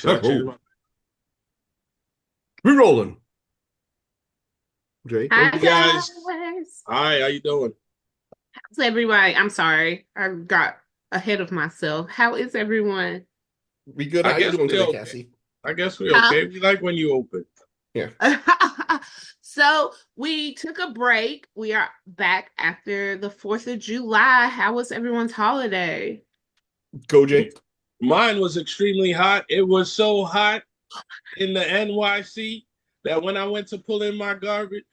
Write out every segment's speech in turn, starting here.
Should I change my? We rolling. Jay. Hey Hi guys. guys. Hi, how you doing? How's everybody? I'm sorry. I got ahead of myself. How is everyone? We good? I How you guess doing we today, okay. Cassie? I guess we Huh? okay. We like when you open. Yeah. So we took a break. We are back after the 4th of July. How was everyone's holiday? Go, Jay. Mine was extremely hot. It was so hot in the NYC that when I went to pull in my garbage,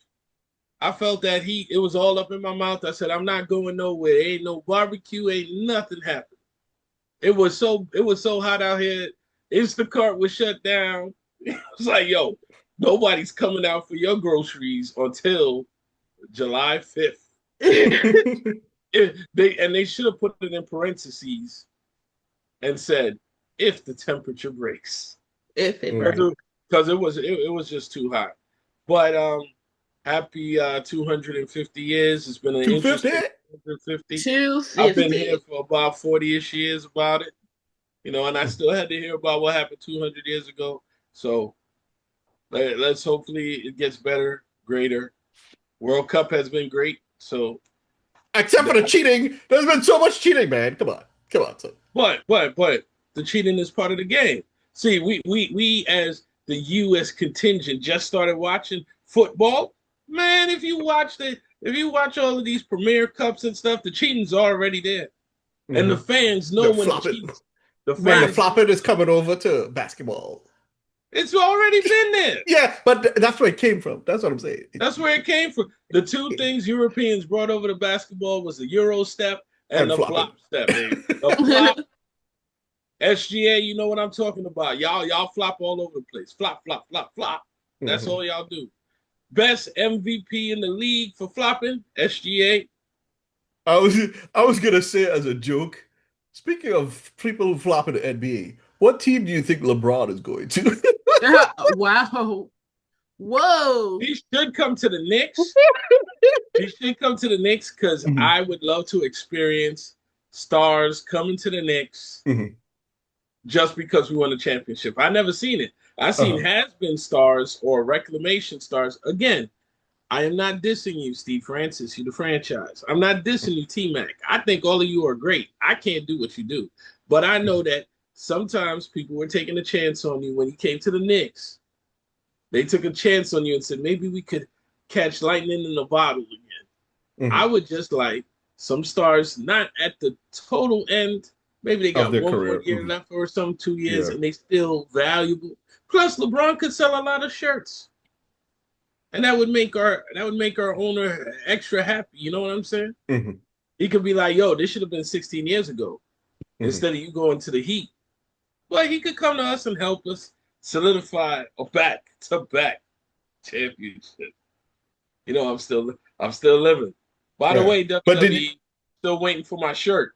I felt that heat. It was all up in my mouth. I said, I'm not going nowhere. Ain't no barbecue, ain't nothing happened. It was so hot out here. Instacart was shut down. It was like, yo, nobody's coming out for your groceries until July 5th. They should have put it in parentheses and said, if the temperature breaks. If it Mhm. breaks. Because it was just too hot. But happy 250 years. It's been an 250? interesting 250. I've been here 250. for about 40-ish years about it. And I still had to hear about what happened 200 years ago. So let's hopefully it gets better, greater. World Cup has been great. So, Except for the cheating. There's been so much cheating, man. Come on. Come on. Son. but the cheating is part of the game. See, we as the U.S. contingent just started watching football. Man, if you watch all of these Premier Cups and stuff, the cheating's already there, and the fans know The when the flopping. cheating. The When the fans, flopping is coming over to basketball. it's already been there. Yeah, but that's where it came from. That's what I'm saying. That's where it came from. The two things Europeans brought over to basketball was the Euro step and And the flopping. flop step, baby. The flop. SGA, you know what I'm talking about. Y'all flop all over the place. Flop, flop, flop, flop. That's all y'all do. Best MVP in the league for flopping, SGA. I was I was gonna say as a joke. Speaking of people flopping the NBA, what team do you think LeBron is going to? Wow. Whoa. He should come to the Knicks. He should come to the Knicks because Mhm. I would love to experience stars coming to the Knicks Mhm. just because we won a championship. I never seen it. I seen has-been stars or reclamation stars. Again, I am not dissing you, Steve Francis. You the franchise. I'm not dissing you, T-Mac. I think all of you are great. I can't do what you do. But I know that sometimes people were taking a chance on you when you came to the Knicks. They took a chance on you and said, maybe we could catch lightning in the bottle again. I Mhm. would just like some stars, not at the total end. Maybe they Of got their one more career. year Mhm. left or some 2 years, Yeah, and they still valuable. Plus, LeBron could sell a lot of shirts, and that would make our owner extra happy. You know what I'm saying? Mhm. He could be like, "Yo, this should have been 16 years ago Mhm. instead of you going to the Heat." But he could come to us and help us solidify a back-to-back championship. I'm still living. By the Yeah. way, But did you? WWE, still waiting for my shirt.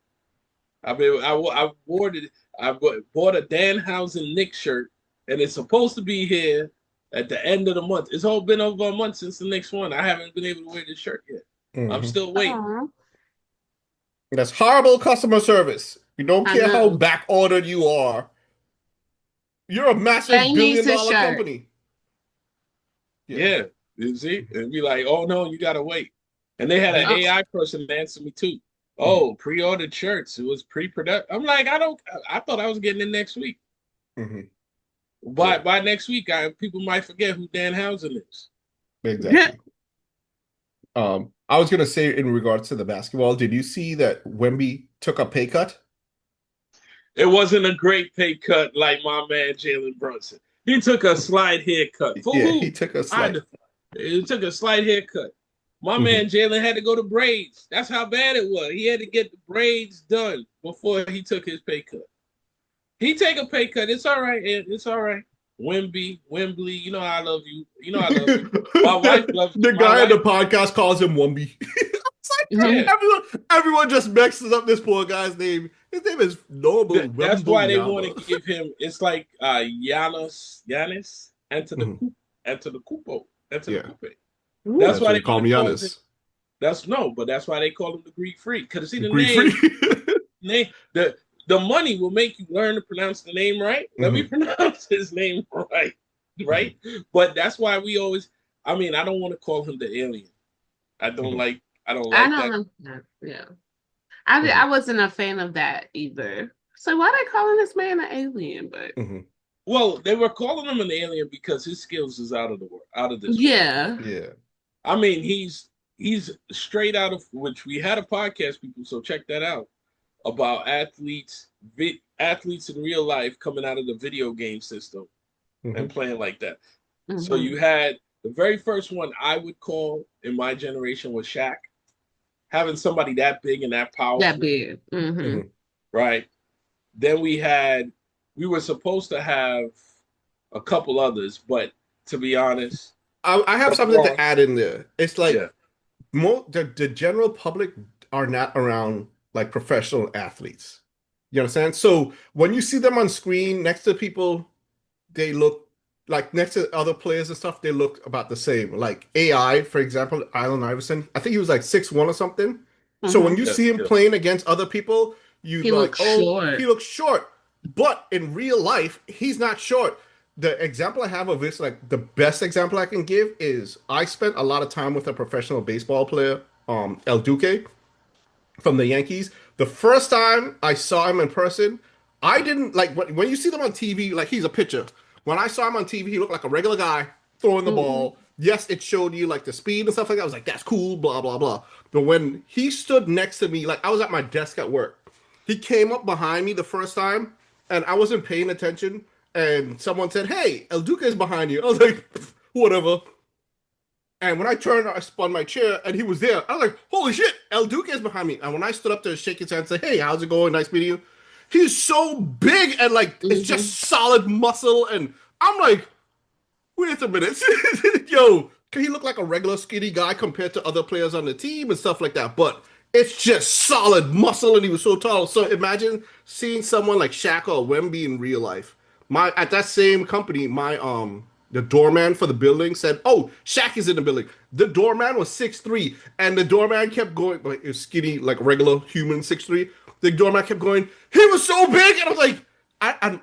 I wore it. I bought a Danhausen Knicks shirt, and it's supposed to be here at the end of the month. It's all been over a month since the next one. I haven't been able to wear this shirt yet. I'm Mhm. still waiting. Aw, That's horrible customer service. We don't I care how know. back ordered you are. You're a massive Jay needs billion his dollar shirt. company. Yeah. Yeah, you see, and be like, "Oh no, you gotta wait." And they had an Did Oh, AI person answer me too. Mhm. Oh, pre-ordered shirts. It was pre-production. I'm like, I don't. I thought I was getting it next week. Mhm. By Yeah, by next week, people might forget who Danhausen is. exactly. I was gonna say in regards to the basketball, did you see that Wemby took a pay cut? It wasn't a great pay cut like my man Jalen Brunson. He took a slight haircut. For Yeah, he who? took a I slight. He took a slight haircut. My Mhm. man Jalen had to go to braids. That's how bad it was. He had to get the braids done before he took his pay cut. He take a pay cut. It's all right, Ed. It's all right. Wembley, you know I love you. You know I love you. My wife loves you. The My guy in the wife, podcast calls him Wumby. It's like yeah. everyone just mixes up this poor guy's name. His name is Noble That's why they want Wembanyama. to give him. It's like Giannis, enter the Mhm. coop, enter the cupo, enter the Yeah, coupe. That's that's why why they they call want me to call him. Giannis. That's no, but that's why they call him the Greek Freak. Because see the Greek free. name, the the money will make you learn to pronounce the name right. Let me pronounce his name right, right? But that's why we always. I mean, I don't want to call him the alien. I don't like. I don't I like don't that. know. Yeah. I wasn't a fan of that either. So why they calling this man an alien? But Well, they were calling him an alien because his skills is out of the world, out of this yeah. world. Yeah. I mean, he's straight out of which we had a podcast, people. So check that out about athletes in real life coming out of the video game system and playing like that. So you had the very first one I would call in my generation was Shaq. Having somebody that big and that powerful. That big. Right. Then we were supposed to have a couple others, but to be honest, I have something to add in there. It's like the general public are not around like professional athletes. You understand? So when you see them on screen next to people, they look like next to other players and stuff, they look about the same. Like AI, for example, Allen Iverson, I think he was like 6'1" or something. So when you see him playing against other people, you like, short. He looks short. But in real life, he's not short. The example I have of this, like the best example I can give is I spent a lot of time with a professional baseball player, El Duque from the Yankees. The first time I saw him in person, I didn't like when you see them on TV, like he's a pitcher. When I saw him on TV, he looked like a regular guy throwing the ball. Yes, it showed you like the speed and stuff like that. I was like, that's cool, blah, blah, blah. But when he stood next to me, like I was at my desk at work, he came up behind me the first time and I wasn't paying attention. And someone said, hey, El Duque is behind you. I was like, whatever. And when I turned, I spun my chair and he was there. I was like, holy shit, El Duque is behind me. And when I stood up to shake his hand and say, hey, how's it going? Nice meeting you. He's so big and like, it's just solid muscle. And I'm like, wait a minute. Yo, can he look like a regular skinny guy compared to other players on the team and stuff like that? But it's just solid muscle and he was so tall. So imagine seeing someone like Shaq or Wemby in real life. At that same company, the doorman for the building said, "Oh, Shaq is in the building." The doorman was 6'3", and the doorman kept going like skinny, like regular human 6'3". The doorman kept going, "He was so big," and I was like,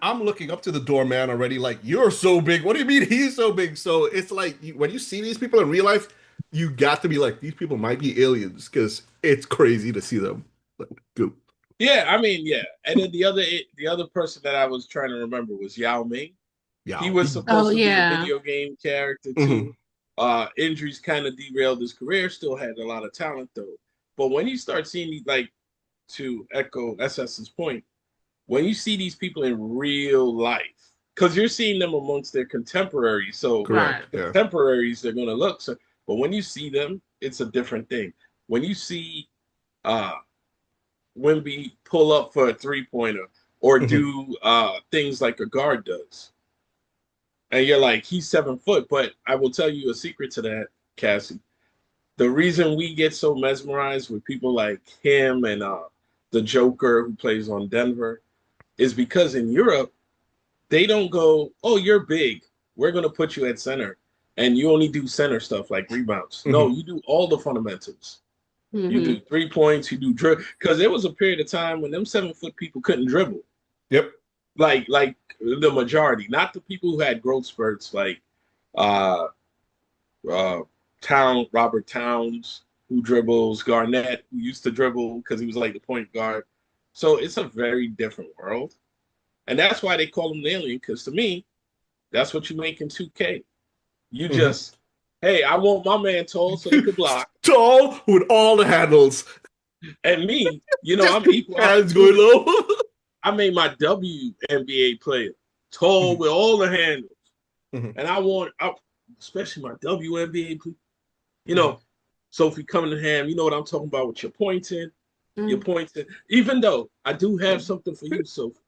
I'm looking up to the doorman already. Like, you're so big. What do you mean he's so big? So it's like when you see these people in real life, you got to be like, these people might be aliens because it's crazy to see them. Like, good. Yeah, I mean, yeah. And then the other person that I was trying to remember was Yao Ming. He was supposed to be a video game character too. Injuries kind of derailed his career. Still had a lot of talent though. But when you start seeing these, like, to echo SS's point, when you see these people in real life, because you're seeing them amongst their contemporaries, so contemporaries they're gonna look. So, but when you see them, it's a different thing. When you see Wemby pull up for a 3-pointer or do things like a guard does. And you're like, he's 7 foot. But I will tell you a secret to that, Cassie. The reason we get so mesmerized with people like him and the Joker who plays on Denver is because in Europe, they don't go, oh, you're big. We're going to put you at center. And you only do center stuff like rebounds. No, you do all the fundamentals. You do 3 points, you do dribble. Because there was a period of time when them 7 foot people couldn't dribble. Yep. Like the majority, not the people who had growth spurts like Robert Towns, who dribbles, Garnett, who used to dribble because he was like the point guard. So it's a very different world. And that's why they call him an alien, because to me, that's what you make in 2K. You just, hey, I want my man tall so he could block. Tall with all the handles. And me, you know, I'm equal. Hands going low. I made my WNBA player tall with all the handles. And I want, especially my WNBA player, you know, Sophie Cunningham, you know what I'm talking about with your pointing. Your pointing. Even though I do have something for you, Sophie.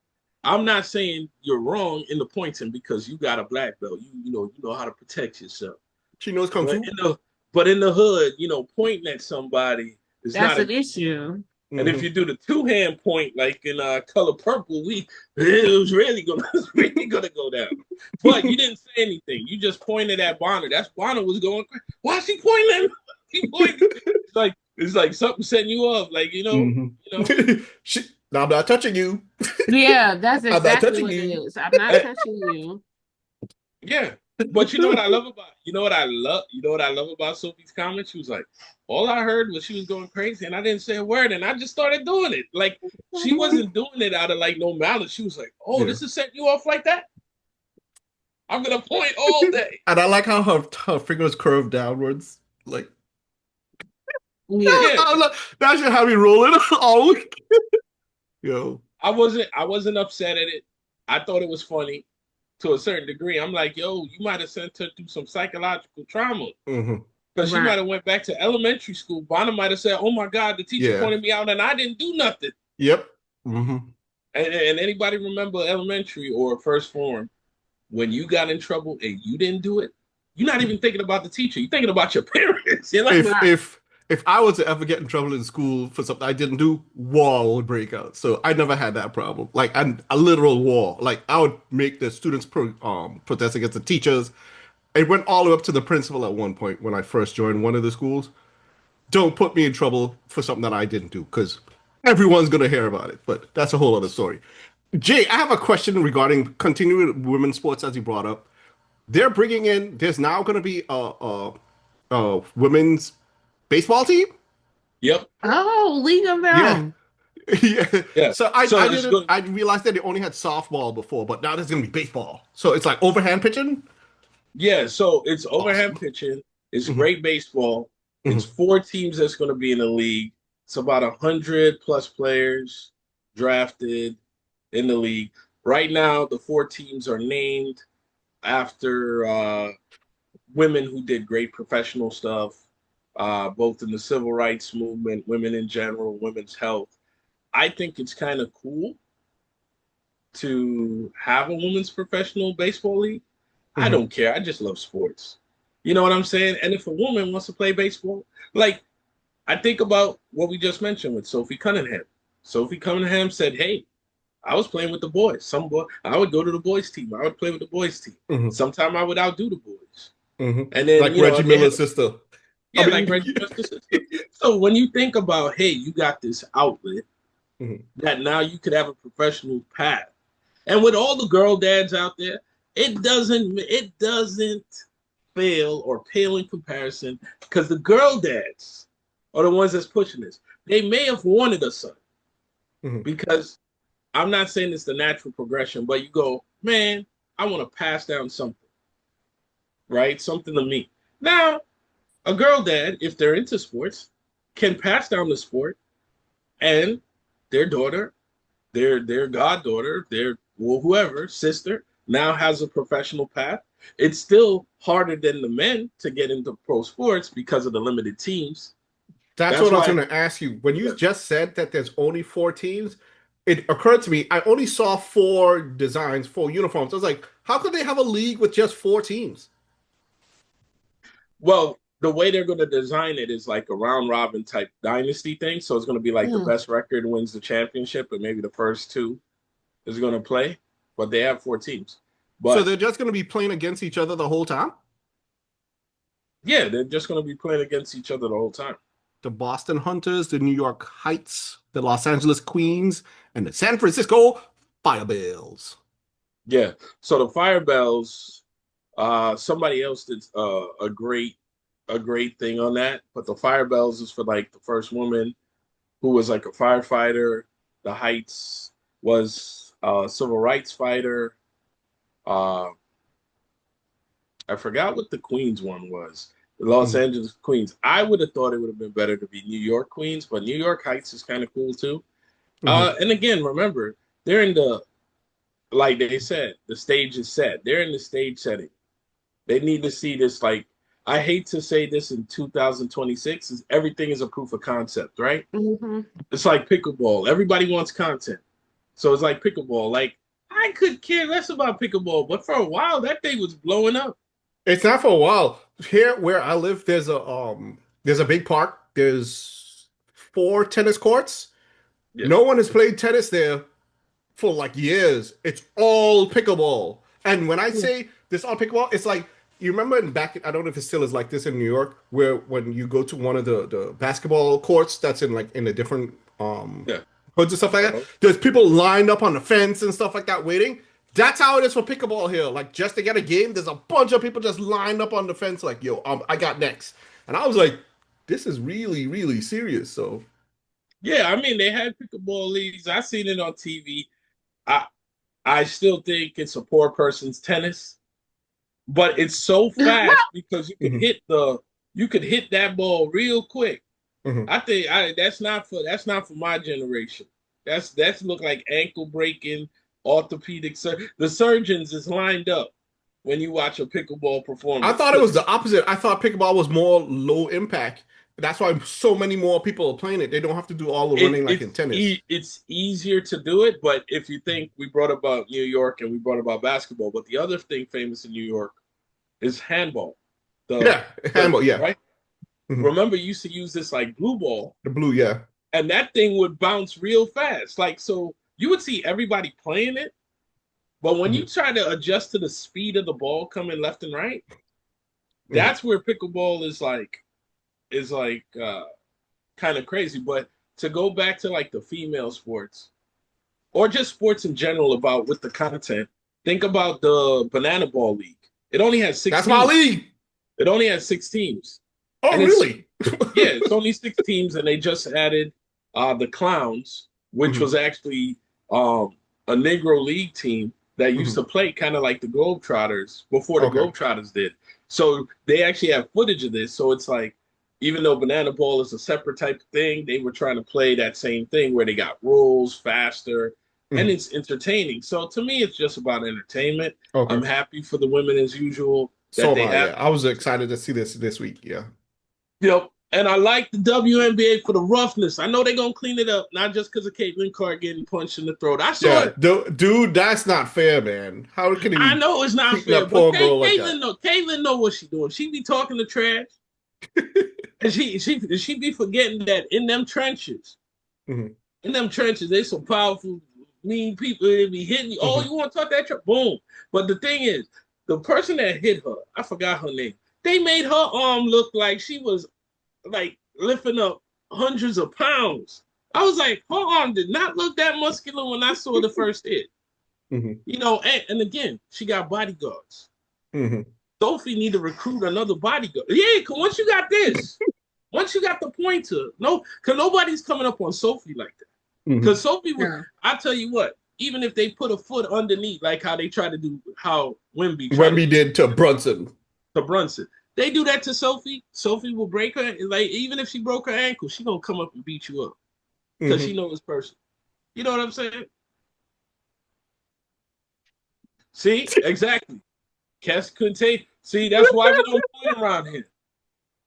I'm not saying you're wrong in the pointing because you got a black belt. You know how to protect yourself. She knows kung fu. But in the hood, you know, pointing at somebody is that's an issue. And if you do the 2-hand point, like in Color Purple, it was really gonna go down. But you didn't say anything. You just pointed at Bonner. That's Bonner was going. Why is he pointing? He pointed. It's like something setting you up. Like you know. Now I'm not touching you. Yeah, that's I'm not exactly touching what it you. is. I'm not Eh, touching you. yeah. But you know what I love about Sophie's comment? She was like, all I heard was she was going crazy and I didn't say a word and I just started doing it. Like she wasn't doing it out of like no malice. She was like, oh, Yeah. this is setting you off like that? I'm gonna point all day. And I like how her fingers curve downwards. Like, Yeah. Yeah. that should have me rolling all week. Yo. I wasn't upset at it. I thought it was funny to a certain degree. I'm like, yo, you might have sent her through some psychological trauma. Hmm. Because she Right. might have went back to elementary school. Bonner might have said, "Oh my God, the teacher Yeah. pointed me out and I didn't do nothing." Yep. Hmm. And anybody remember elementary or first form when you got in trouble and you didn't do it? You're not even thinking about the teacher. You're thinking about your parents. You're like, If Right. if if I was to ever get in trouble in school for something I didn't do, war would break out. So I never had that problem. Like a literal war. Like I would make the students protest against the teachers. It went all the way up to the principal at one point when I first joined one of the schools. Don't put me in trouble for something that I didn't do because everyone's gonna hear about it. But that's a whole other story. Jay, I have a question regarding continuing women's sports as you brought up. They're bringing in. There's now going to be a women's baseball team. yep, Oh, League of Their Yeah, Own. yeah. yeah. So I So I it's didn't good. I realized that they only had softball before, but now there's going to be baseball. So it's like overhand pitching. Yeah, so it's overhand Awesome. pitching. It's Hmm. great baseball. It's Hmm. 4 teams that's going to be in the league. It's about 100 plus players drafted in the league. Right now, the 4 teams are named after women who did great professional stuff, both in the civil rights movement, women in general, women's health. I think it's kind of cool to have a women's professional baseball league. I Hmm. don't care. I just love sports. You know what I'm saying? And if a woman wants to play baseball, like I think about what we just mentioned with Sophie Cunningham. Sophie Cunningham said, "Hey, I was playing with the boys. Some boy, I would go to the boys team. I would play with the boys team. Hmm. Sometime I would outdo the boys." Hmm. And then Like Reggie they had Miller's sister. I yeah, like mean, Reggie Miller sister. So when you think about, hey, you got this outlet mhm. that now you could have a professional path. And with all the girl dads out there, it doesn't fail or pale in comparison because the girl dads are the ones that's pushing this. They may have wanted a son Mhm. because I'm not saying it's the natural progression, but you go, man, I want to pass down something, right? Something to me. Now, a girl dad, if they're into sports, can pass down the sport and their daughter, their goddaughter, their well, whoever, sister, now has a professional path. It's still harder than the men to get into pro sports because of the limited teams. That's That's what I was why, going to ask you. When you yeah. just said that there's only 4 teams, it occurred to me I only saw 4 designs, 4 uniforms. I was like, how could they have a league with just 4 teams? Well, the way they're going to design it is like a round robin type dynasty thing. So it's going to be like the Mm. best record wins the championship, and maybe the first two is going to play. But they have 4 teams. So But they're just going to be playing against each other the whole time? yeah, they're just going to be playing against each other the whole time. The Boston Hunters, the New York Heights, the Los Angeles Queens, and the San Francisco Firebills. Yeah. So the Fire Bells, somebody else did a great thing on that, but the Fire Bells is for like the first woman who was like a firefighter. The Heights was a civil rights fighter. Uh, I forgot what the Queens one was. The Los Mhm. Angeles Queens. I would have thought it would have been better to be New York Queens, but New York Heights is kind of cool too. Mhm. And again, remember, they're in the like they said, the stage is set. They're in the stage setting. They need to see this. Like, I hate to say this in 2026, is everything is a proof of concept, right? Mhm. It's like pickleball. Everybody wants content. So it's like pickleball. Like, I could care less about pickleball, but for a while, that thing was blowing up. It's not for a while. Here where I live, there's a big park. There's 4 tennis courts. Yeah. No one has played tennis there for like years. It's all pickleball. And when I Mm. say this all pickleball, it's like you remember I don't know if it still is like this in New York, where when you go to one of the basketball courts that's in like in a different Yeah. hoods and stuff like that. There's people lined up on the fence and stuff like that waiting. That's how it is for pickleball here. Like just to get a game, there's a bunch of people just lined up on the fence, like, yo, I got next. And I was like, this is really, really serious. So Yeah, I mean they had pickleball leagues. I seen it on TV. I I still think it's a poor person's tennis, but it's so fast because mhm, you could hit that ball real quick. mhm. I think that's not for my generation. That's look like ankle breaking orthopedic the surgeons is lined up when you watch a pickleball I performance thought it because was the opposite. I thought pickleball was more low impact. That's why so many more people are playing it. They don't have to do all the running like in tennis. it's easier to do it. But if you think we brought about New York and we brought about basketball, but the other thing famous in New York is handball. The Yeah, handball. Yeah, right. mhm. Remember, you used to use this like blue ball, The blue. Yeah. and that thing would bounce real fast. Like so, you would see everybody playing it, but when you Mhm, try to adjust to the speed of the ball coming left and right, mhm, that's where pickleball is like kind of crazy. But to go back to like the female sports or just sports in general about with the content, think about the Banana Ball League. It only has six That's my teams. league. It only has six teams, Oh, and it's really? yeah, it's only six teams, and they just added the Clowns, which Mhm, was actually a Negro League team that used mhm. to play kind of like the Globetrotters before the Okay. Globetrotters did. So they actually have footage of this. So it's like, even though Banana Ball is a separate type of thing, they were trying to play that same thing where they got rules faster and Mhm. it's entertaining. So to me, it's just about entertainment. I'm Okay. happy for the women as usual So that am they I. have. Yeah, I was excited to see this week. Yeah. Yep. And I like the WNBA for the roughness. I know they're gonna clean it up, not just because of Caitlin Clark getting punched in the throat. I saw Yeah, it. dude, that's not fair, man. How can he I be know it's not treating fair, that but poor girl like that? Caitlin know what she doing. She be talking to trash, and she be forgetting that Mhm, in them trenches, they some powerful, mean people. They be hitting you. Oh, mhm. you want to talk that trash? Boom. But the thing is, the person that hit her, I forgot her name. They made her arm look like she was like lifting up hundreds of pounds. I was like, her arm did not look that muscular when I saw the first hit. Mhm. You know, and again, she got bodyguards. Mhm. Sophie need to recruit another bodyguard. Yeah, cause once you got the pointer, no, cause nobody's coming up on Sophie like that. Mhm. Cause Sophie would, Yeah. I tell you what, even if they put a foot underneath, like how they try to do, how Wimby try to Wemby do did to Brunson. to Brunson. They do that to Sophie. Sophie will break her. Like even if she broke her ankle, she gonna come up and beat you up because she Mhm. knows this person. You know what I'm saying? See, exactly. Cass couldn't take. See, that's why we don't point around here.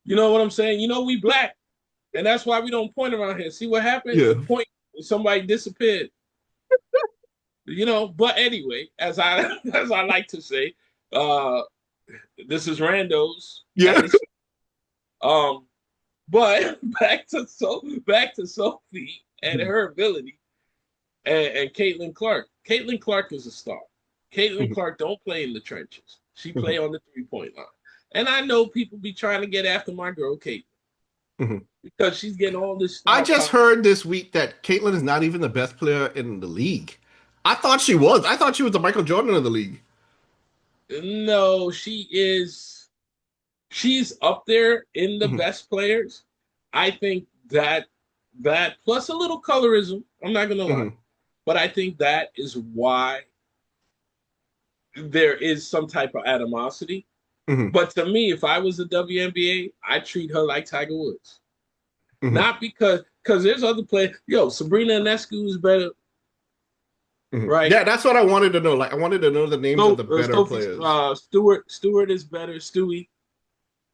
You know what I'm saying? You know we black, and that's why we don't point around here. See what happened? Yeah. The point somebody disappeared. You know. But anyway, as I as I like to say, uh, this is Randos Yeah. at the um. But back to Sophie and Mhm. her ability and Caitlin Clark. Caitlin Clark is a star. Caitlin Mhm. Clark don't play in the trenches. She Mhm. play on the 3 point line. And I know people be trying to get after my girl Caitlin Mhm. because she's getting all this I star just power. heard this week that Caitlyn is not even the best player in the league. I thought she was. I thought she was the Michael Jordan of the league. No, she's up there in the Mhm. best players. I think that plus a little colorism, I'm not gonna lie. Mhm. But I think that is why there is some type of animosity. Mhm. But to me, if I was the WNBA, I treat her like Tiger Woods. Mhm. Not because there's other players. Yo, Sabrina Ionescu is better, Mhm. right? Yeah, that's what I wanted to know. Like, I wanted to know the names of So the better Sophie players. Stewart is better. Stewie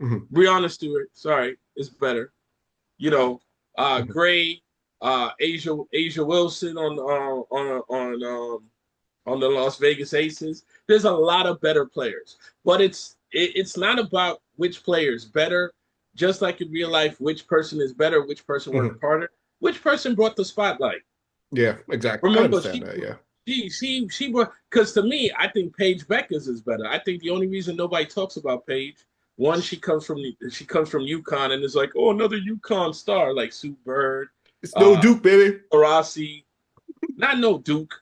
Mhm. Brianna Stewart, sorry, is better. You know, Mhm. Gray, Asia Wilson on the Las Vegas Aces. There's a lot of better players, but it's not about which player is better. Just like in real life, which person is better, which person Mhm. worked harder, which person brought the spotlight. Yeah, exactly. I Remember, understand that. Yeah. she brought because to me, I think Paige Beckers is better. I think the only reason nobody talks about Paige, one, she comes from UConn and is like, oh, another UConn star like Sue Bird. It's no Duke, baby. Taurasi, not no Duke,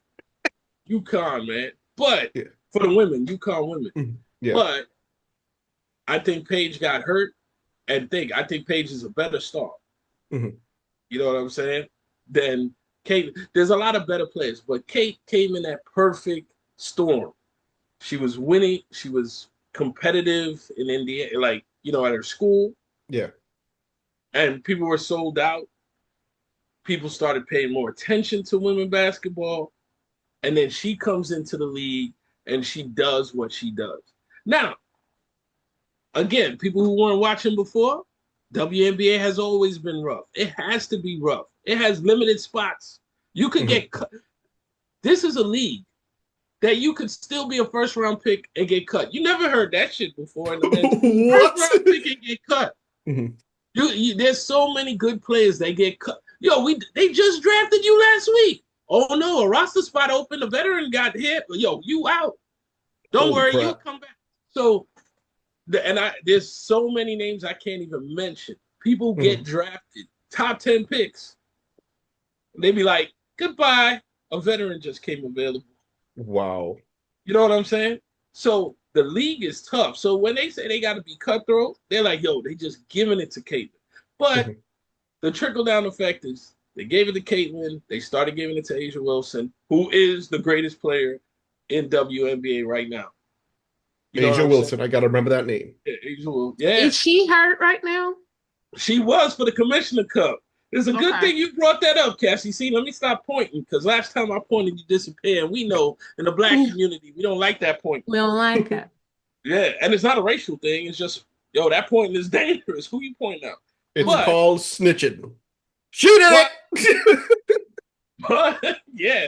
UConn, man. But Yeah. for the women, UConn women. Yeah. But I think Paige got hurt, and I think Paige is a better star. Mm-hmm. You know what I'm saying? Than Kate. There's a lot of better players, but Kate came in that perfect storm. She was winning. She was competitive in Indiana, like, at her school. Yeah. And people were sold out. People started paying more attention to women basketball. And then she comes into the league and she does what she does. Now, again, people who weren't watching before, WNBA has always been rough. It has to be rough. It has limited spots. You could get cut. This is a league that you could still be a first-round pick and get cut. You never heard that shit before in the men's. What? First-round pick and get cut. There's so many good players that get cut. They just drafted you last week. Oh no, a roster spot open. A veteran got hit. You out. Don't Holy worry, crap. you'll come back. So, there's so many names I can't even mention. People get drafted, top 10 picks. They be like, goodbye. A veteran just came available. Wow. You know what I'm saying? So the league is tough. So when they say they got to be cutthroat, they're like, they just giving it to Caitlin. But the trickle-down effect is they gave it to Caitlin. They started giving it to Asia Wilson, who is the greatest player in WNBA right now. Asia Wilson. I got to remember that name. Yeah, Asia Wilson. Yeah. Is she hurt right now? She was for the Commissioner Cup. It's a good thing you brought that up, Cassie. See, let me stop pointing, because last time I pointed, you disappeared. And we know in the Black community, we don't like that point. We don't like it. Yeah, and it's not a racial thing. It's just, that pointing is dangerous. Who you pointing out? It's called snitching. Shoot it! But yeah,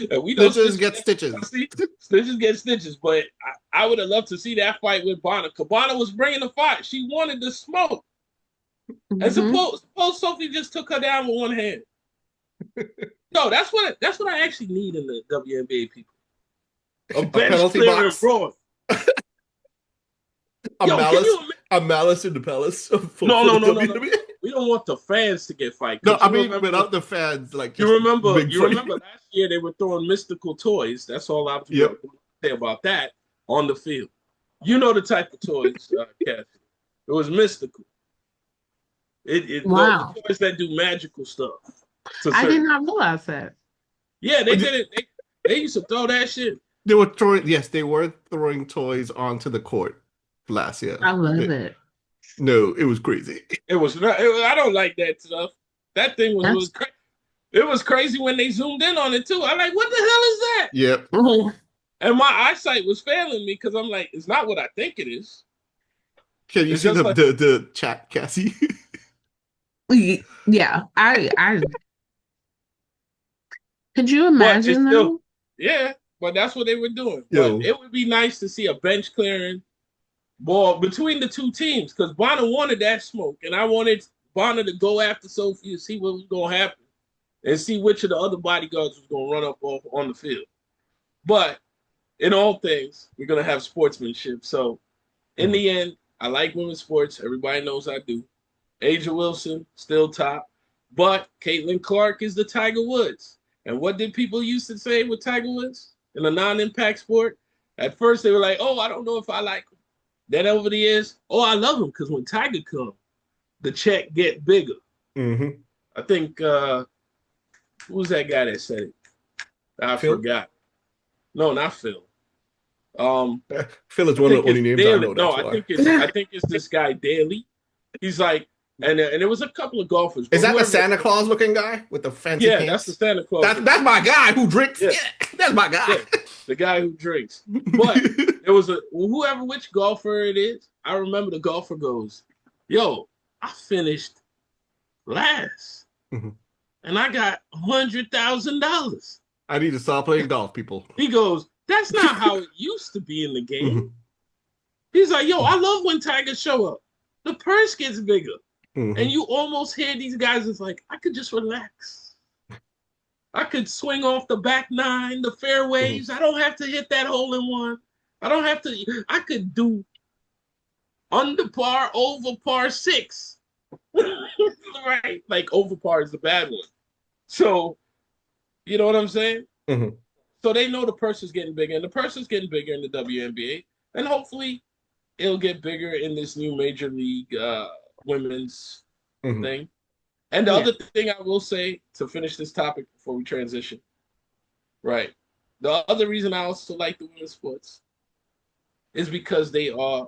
and we know snitches get stitches. Snitches get stitches. But I would have loved to see that fight with Bonner. Cabana was bringing the fight. She wanted the smoke. And suppose Sophie just took her down with one hand. No, that's what I actually need in the WNBA people. A bench clear and broad. A malice in the palace. No. We don't want the fans to get fight. No, I mean without the fans. Like you remember last year they were throwing mystical toys. That's all I have to say about that on the field. You know the type of toys, Kathy. It was mystical. Wow. Toys that do magical stuff. I did not realize that. Yeah, they did it. They used to throw that shit. They were throwing toys onto the court last year. I love it. No, it was crazy. It was not. I don't like that stuff. That thing was crazy. It was crazy when they zoomed in on it too. I'm like, what the hell is that? Yep. And my eyesight was failing me because I'm like, it's not what I think it is. Can you see the chat, Cassie? Yeah, I could you imagine though? Yeah, but that's what they were doing. But it would be nice to see a bench clearing ball between the two teams, because Bonner wanted that smoke, and I wanted Bonner to go after Sophie and see what was going to happen and see which of the other bodyguards was going to run up on the field. But in all things, we're going to have sportsmanship. So in the end, I like women's sports. Everybody knows I do. Asia Wilson, still top. But Caitlin Clark is the Tiger Woods. And what did people used to say with Tiger Woods in a non-impact sport? At first, they were like, I don't know if I like him. Then over the years, I love him, because when Tiger comes, the check get bigger. I think, who was that guy that said it? I forgot. No, not Phil. Phil is one of the only names I know. No, I think it's this guy Daly. He's like, and there was a couple of golfers. Is that the Santa Claus looking guy with the fancy pants? That's the Santa Claus. That's my guy who drinks. Yeah, that's my guy. Yeah, the guy who drinks. But there was which golfer it is. I remember the golfer goes, I finished last, and I got $100,000. I need to stop playing golf, people. He goes, that's not how it used to be in the game. He's like, I love when Tigers show up. The purse gets bigger. And you almost hear these guys, it's like, I could just relax. I could swing off the back nine, the fairways. I don't have to hit that hole in one. I could do under par, over par 6. Right? Like over par is the bad one. So, you know what I'm saying? Mhm. So they know the purse is getting bigger, and the purse is getting bigger in the WNBA, and hopefully it'll get bigger in this new major league women's Mhm. thing. And the Yeah. other thing I will say to finish this topic before we transition, right? The other reason I also like the women's sports is because they are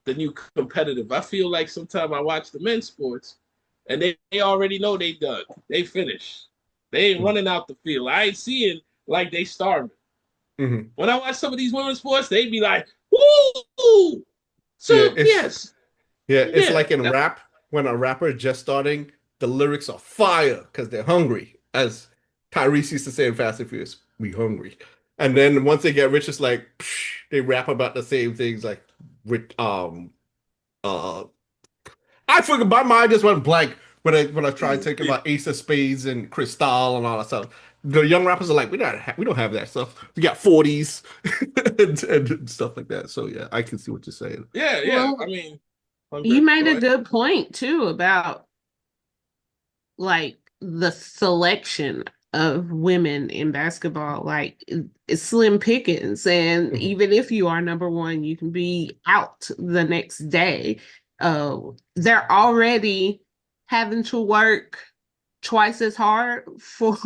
the new competitive. I feel like sometimes I watch the men's sports and they already know they done. They finished. They ain't Mhm. running out the field. I ain't seeing like they starving. Mhm. When I watch some of these women's sports, they be like, woo! Yeah, So yes, it's yeah, like in rap when a rapper just starting, the lyrics are fire because they're hungry. As Tyrese used to say in Fast and Furious, we hungry. And then once they get rich, it's like psh, they rap about the same things like with uh I forgot my mind just went blank when I tried thinking about Ace of Spades and Cristal and all that stuff. The young rappers are like, we don't have that stuff. We got 40s and stuff like that. So yeah, I can see what you're saying. yeah, yeah. I Well, mean, you Andre, made go a ahead. good point too about like the selection of women in basketball. Like it's slim pickings, and Mhm. even if you are number one, you can be out the next day. They're already having to work twice as hard for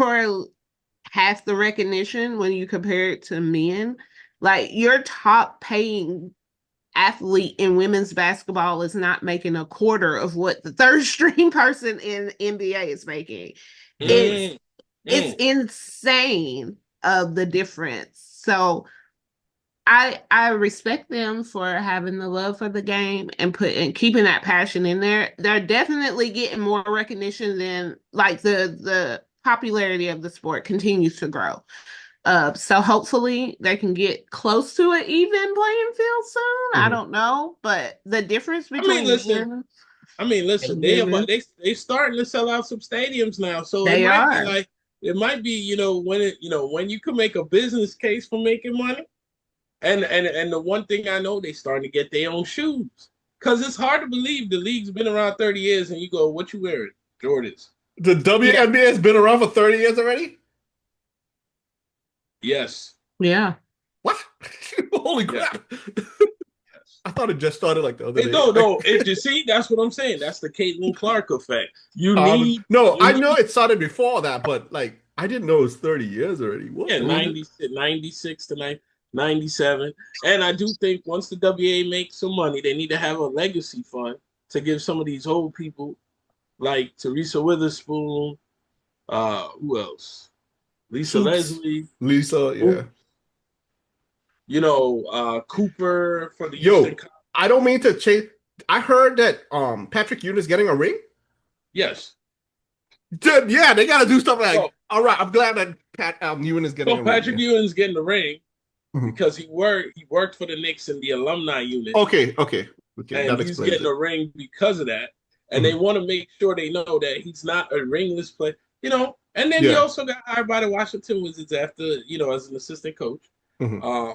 half the recognition when you compare it to men. Like your top paying athlete in women's basketball is not making a quarter of what the third string person in NBA is making. It's Mm, it's mm, insane of the difference. So I respect them for having the love for the game and keeping that passion in there. They're definitely getting more recognition than like the popularity of the sport continues to grow. So hopefully they can get close to an even playing field soon. I Mhm. don't know, but the difference I mean, between listen. men and They women, about they starting to sell out some stadiums now, so it they might be are. like it might be when you can make a business case for making money, and the one thing I know they starting to get their own shoes because it's hard to believe the league's been around 30 years and you go, what you wearing? Jordans. The Yeah, WNBA has been around for 30 years already? Yes, yeah. What? Holy yes, crap. yes. I thought it just started like the other It, day. no, no. It you see, that's what I'm saying. That's the Caitlin Clark effect. No, You I know need it started before that, but like I didn't know it was 30 years already. What yeah, the heck? 96 to 97. And I do think once the WA makes some money, they need to have a legacy fund to give some of these old people like Teresa Witherspoon, who else? Lisa Hoops. Leslie, Lisa, who, yeah. Cooper for the Houston. Yo, I don't mean to change. I heard that Patrick Ewing is getting a ring. Yes. Dude, yeah, they gotta do stuff like, Well, all right, I'm glad that Pat Ewing is getting well, a ring. Patrick Yeah. Ewing's getting the ring Mhm. because he worked for the Knicks in the alumni unit, Okay, and that he's explains getting it. a ring because of that. And they Mhm. want to make sure they know that he's not a ringless player, And then he Yeah. also got hired by the Washington Wizards after, as an assistant coach. Mhm. Uh,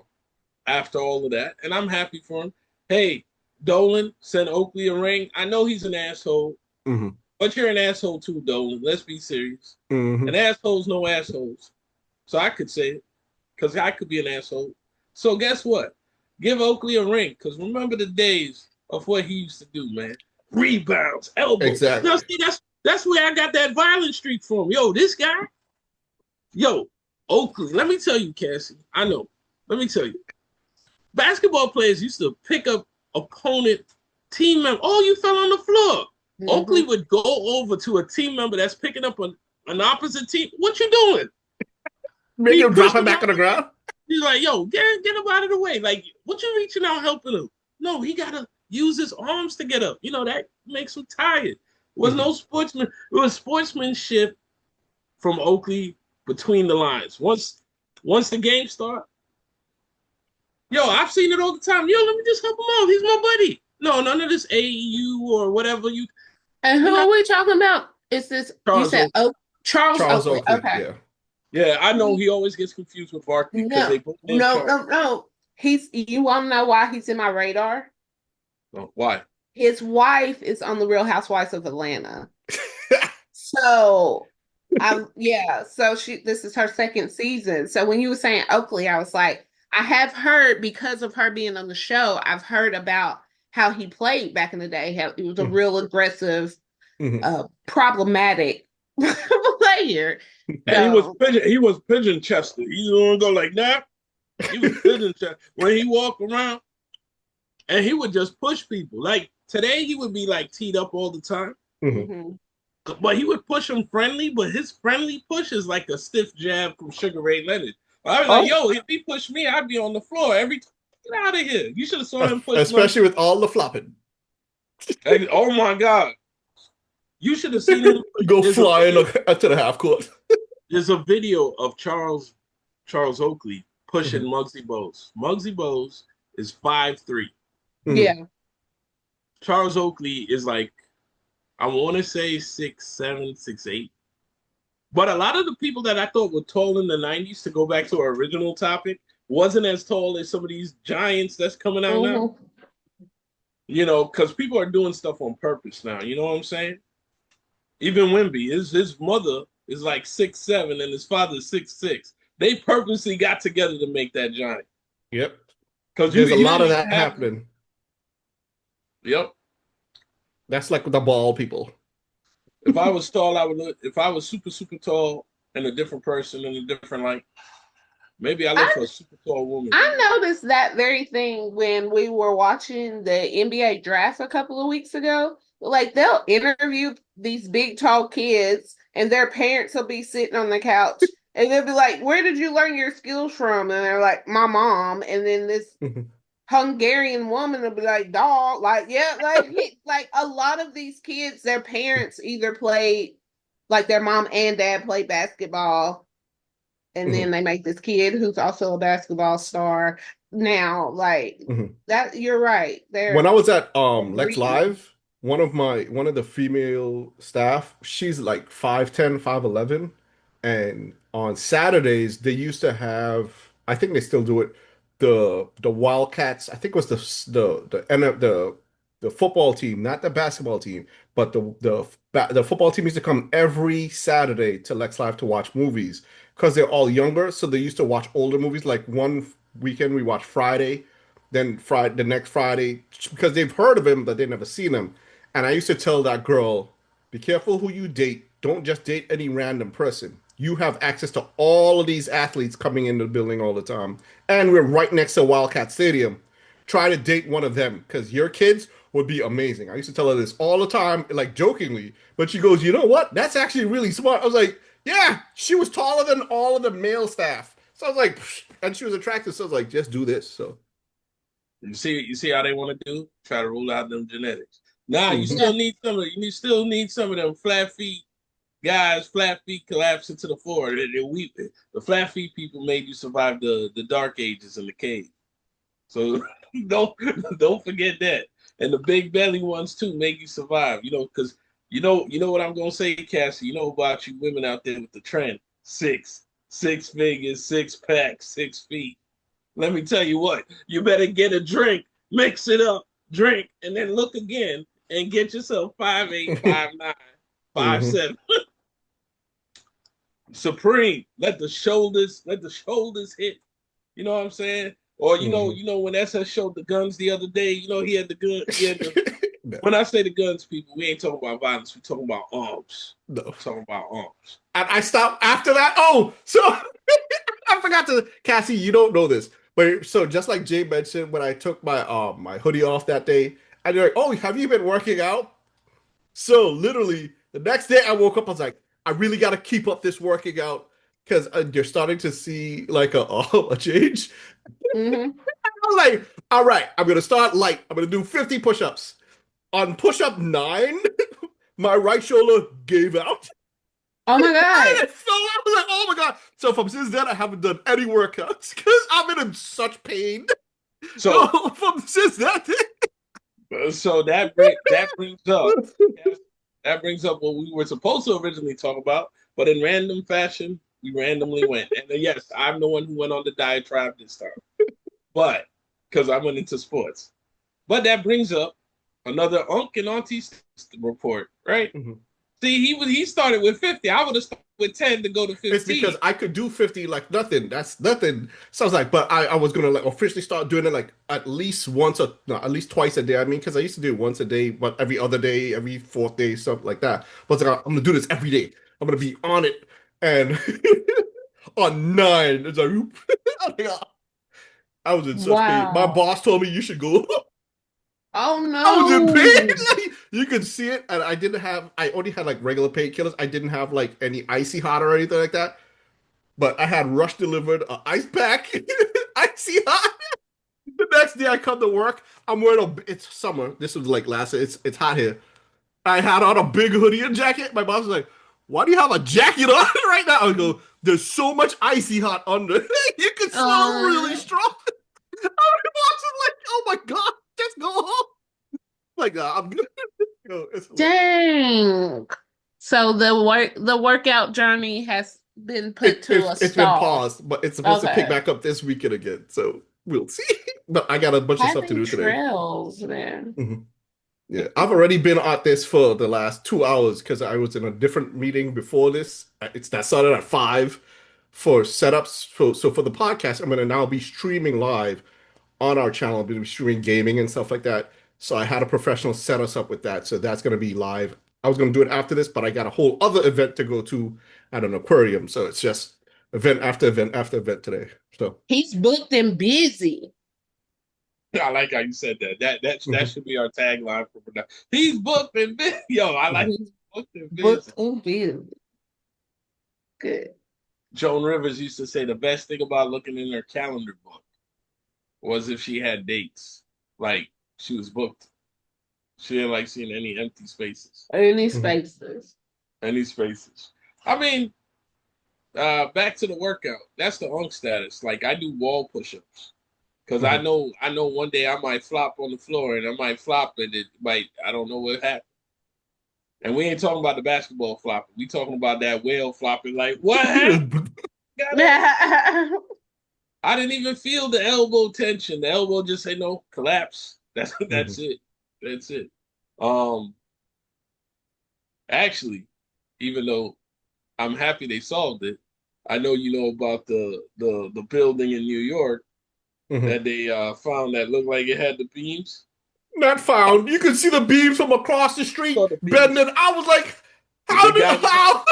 after all of that, and I'm happy for him. Hey, Dolan sent Oakley a ring. I know he's an asshole, Mhm. but you're an asshole too, Dolan. Let's be serious. And Mhm. assholes know assholes, so I could say it because I could be an asshole. So guess what? Give Oakley a ring because remember the days of what he used to do, man. Rebounds, elbows. Now Exactly. see, that's where I got that violent streak from. Yo, this guy, yo, Oakley. Let me tell you, Cassie. I know. Let me tell you. Basketball players used to pick up opponent team member. Oh, you fell on the floor. Oakley Mhm. would go over to a team member that's picking up an opposite team. What you doing? Make He him drop pushed it him back out on the the way. ground. He's like, yo, get him out of the way. Like, what you reaching out helping him? No, he gotta use his arms to get up. That makes him tired. It was Mhm. no sportsman. It was sportsmanship from Oakley between the lines. Once the game started, yo, I've seen it all the time. Yo, let me just help him out. He's my buddy. No, none of this AEU or whatever you And who cannot. are we talking about? Is this you Charles said Oakley. Charles Charles Oakley? Oakley, Okay. yeah. Yeah, I know he always gets confused with Barkley because No, they both named no, Charles. no, no. He's you want to know why he's in my radar? Oh, why? His wife is on the Real Housewives of Atlanta. So Yeah, so this is her second season. So when you were saying Oakley, I was like, I have heard because of her being on the show, I've heard about how he played back in the day. How he was a Mhm. real aggressive, Mhm. problematic player. And So, he was pigeon chested. He don't go like that. He was pigeon chested. When he walked around and he would just push people. Like today he would be like teed up all the time. Mhm. mhm. But he would push him friendly, but his friendly push is like a stiff jab from Sugar Ray Leonard. I was like, Oh, yo, if he pushed me, I'd be on the floor every time. Get out of here. You should have saw him push Especially Muggsy. with all the flopping. Like, oh my God. You should have seen him push. Go flying to the half court. There's a video of Charles Oakley pushing Mhm. Muggsy Bogues. Muggsy Bogues is 5'3". Mhm. yeah. Charles Oakley is like, I want to say 6'7", 6'8". But a lot of the people that I thought were tall in the 90s, to go back to our original topic, wasn't as tall as some of these giants that's coming out now. Mhm. You know, because people are doing stuff on purpose now. You know what I'm saying? Even Wimby, his mother is like 6'7" and his father is 6'6". They purposely got together to make that giant. Yep. Because There's a you lot didn't of even that have to. happening. Yep. That's like the ball people. If I was tall, I would look. If I was super, super tall and a different person in a different light, maybe I look I for a super tall woman. I noticed that very thing when we were watching the NBA draft a couple of weeks ago. Like they'll interview these big tall kids and their parents will be sitting on the couch and they'll be like, "Where did you learn your skills from?" And they're like, "My mom." And then this Hungarian woman will be like, "Dog." Like, yeah, like a lot of these kids, their parents either played, like their mom and dad played basketball, and then Mhm. they make this kid who's also a basketball star now. Like Mhm. that, you're right. When I They're was at Lex breeding. Live, one of the female staff, she's like 5'10", 5'11", and on Saturdays they used to have, I think they still do it, the Wildcats, I think it was the football team, not the basketball team, but the football team used to come every Saturday to Lex Live to watch movies because they're all younger, so they used to watch older movies. Like one weekend we watched Friday, then Friday, the next Friday, because they've heard of him, but they've never seen him. And I used to tell that girl, be careful who you date. Don't just date any random person. You have access to all of these athletes coming into the building all the time. And we're right next to Wildcat Stadium. Try to date one of them because your kids would be amazing. I used to tell her this all the time, like jokingly. But she goes, you know what? That's actually really smart. I was like, yeah, she was taller than all of the male staff. So I was like, psh, and she was attractive. So I was like, just do this. So. You see how they want to do? Try to rule out them genetics. Nah, you Mhm. Yeah. still need some of still need some of them flat feet guys, flat feet collapsing to the floor. They're weeping. The flat feet people made you survive the dark ages in the cave. So don't don't forget that. And the big belly ones too make you survive. You know, because you know what I'm gonna say, Cassie. You know about you women out there with the trend. Six figures, six packs, 6 feet. Let me tell you what, you better get a drink, mix it up, drink, and then look again and get yourself 5'8", 5'9", five Mhm. seven. Supreme. Let the shoulders hit. You know what I'm saying? Or Mhm. when SS showed the guns the other day, he had the gun, he had the when I say the guns, people, we ain't talking about violence, we talking about arms. No. Talking about arms. And I stopped after that. Oh, so I forgot to Cassie, you don't know this. But so just like Jay mentioned, when I took my hoodie off that day, and they're like, "Oh, have you been working out?" So literally the next day I woke up, I was like, I really got to keep up this working out because you're starting to see like a change. Mm-hmm. I was like, all right, I'm gonna start light. I'm gonna do 50 push-ups. On push-up 9, my right shoulder gave out. Oh my God. And so I was like, oh my God. So from since then, I haven't done any workouts because I've been in such pain. So So from since that so that brings up what we were supposed to originally talk about, but in random fashion, we randomly went. And yes, I'm the one who went on the diatribe this time. But because I went into sports. But that brings up another Unc and Auntie report, right? day. See, he started with 50. I would have started with 10 to go to It's 15. because I could do 50 like nothing. That's nothing. So I was like, but I was gonna like officially start doing it like at least once or no, at least twice a day. I mean, because I used to do it once a day, but every other day, every fourth day, something like that. But it's like, I'm gonna do this every day. I'm gonna be on it. And on 9, it's like, I was in such pain. My Wow. boss told me you should go. Oh I was in pain. no. Like, you could see it, and I only had like regular painkillers. I didn't have like any icy hot or anything like that. But I had Rush delivered an ice pack, icy hot. The next day I come to work, I'm wearing it's summer. This was like last, it's hot here. I had on a big hoodie and jacket. My boss was like, "Why do you have a jacket on right now?" I go, "There's so much icy hot under. You can smell really Um, strong." My boss was like, "Oh my god, just go home." Like, I'm good. dang. So the workout journey has been put to a It's been stall. paused, but it's supposed to pick Okay. back up this weekend again. So we'll see. But I got a bunch of stuff to Happy do today. trails, man. Mhm. Yeah, I've already been at this for the last 2 hours because I was in a different meeting before this. It's that started at 5 for setups. So for the podcast, I'm gonna now be streaming live on our channel. I'm gonna be streaming gaming and stuff like that. So I had a professional set us up with that. So that's gonna be live. I was gonna do it after this, but I got a whole other event to go to at an aquarium. So it's just event after event after event today. So He's booked and busy. I like how you said that. That mhm. should be our tagline for production. He's booked and busy. Yo, I like Mhm. He's booked and busy. booked and busy. Good. Joan Rivers used to say the best thing about looking in her calendar book was if she had dates. Like she was booked. She didn't like seeing any empty spaces. Any Mhm. spaces. Any spaces. I mean, back to the workout. That's the unk status. Like I do wall push-ups. Because Mhm. I know one day I might flop on the floor and I might flop and it might I don't know what happened. And we ain't talking about the basketball flopping. We talking about that whale flopping. Like what happened? Got up. I didn't even feel the elbow tension. The elbow just say no collapse. That's Mhm. it. That's it. Um, actually, even though I'm happy they solved it, I know you know about the building in New York Mhm. that they found that looked like it had the beams. Not found. You could see the beams from across the street Saw the beams. bending. I was like, The how did guy was how?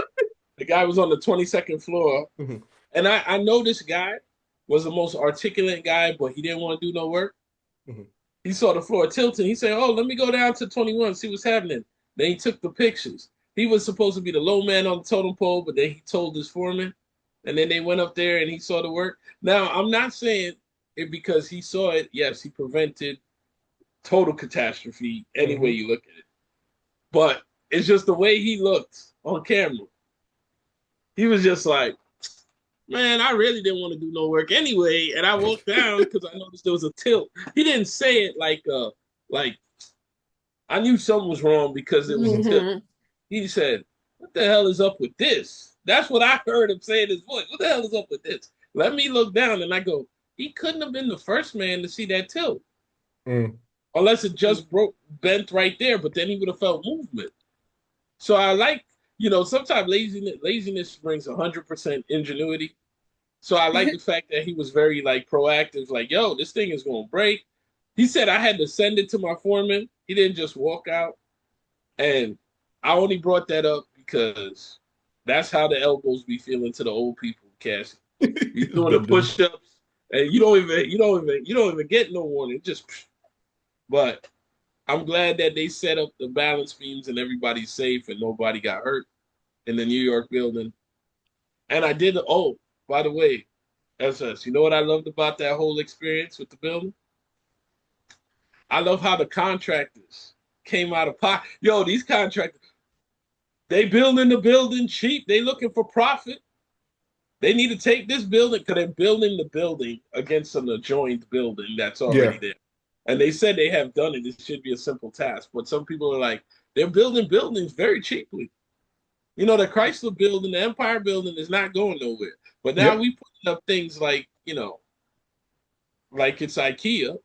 the guy was on the 22nd floor, Mhm. and I know this guy was the most articulate guy, but he didn't want to do no work. Mhm. He saw the floor tilting. He said, "Oh, let me go down to 21, see what's happening." Then he took the pictures. He was supposed to be the low man on the totem pole, but then he told his foreman, and then they went up there and he saw the work. Now, I'm not saying it because he saw it. Yes, he prevented total catastrophe any way Mhm. you look at it, but it's just the way he looked on camera. He was just like, man, I really didn't want to do no work anyway. And I walked down because I noticed there was a tilt. He didn't say it like I knew something was wrong because it was a tilt. Hmm. He said, "What the hell is up with this?" That's what I heard him say in his voice. What the hell is up with this? Let me look down and I go, he couldn't have been the first man to see that tilt. Mm. Unless it just broke bent right there, but then he would have felt movement. So I like, sometimes laziness brings 100% ingenuity. So I like the fact that he was very like proactive, like, yo, this thing is gonna break. He said I had to send it to my foreman. He didn't just walk out. And I only brought that up because that's how the elbows be feeling to the old people, Cassie. You It's doing the bending. push-ups and you don't even get no warning. Just but I'm glad that they set up the balance beams and everybody's safe and nobody got hurt in the New York building. And I did by the way, SS, you know what I loved about that whole experience with the building? I love how the contractors came out of pocket. Yo, these contractors, they building the building cheap. They looking for profit. They need to take this building because they're building the building against an adjoined building that's Yeah. already there. And they said they have done it. It should be a simple task. But some people are like, they're building buildings very cheaply. The Chrysler building, the Empire building is not going nowhere. But now Yep. we putting up things like, like it's IKEA,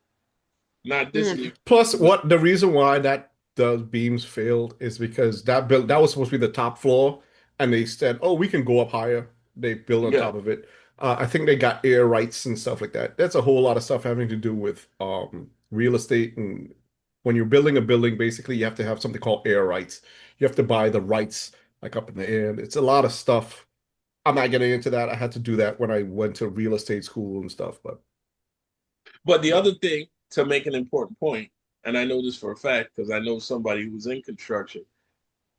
not Mm. Disney. Plus, what the reason why that the beams failed is because that was supposed to be the top floor, and they said, "Oh, we can go up higher." They build on Yeah. top of it. I think they got air rights and stuff like that. That's a whole lot of stuff having to do with real estate. And when you're building a building, basically you have to have something called air rights. You have to buy the rights like up in the air. It's a lot of stuff. I'm not getting into that. I had to do that when I went to real estate school and stuff. But the other thing, to make an important point, and I know this for a fact because I know somebody who was in construction,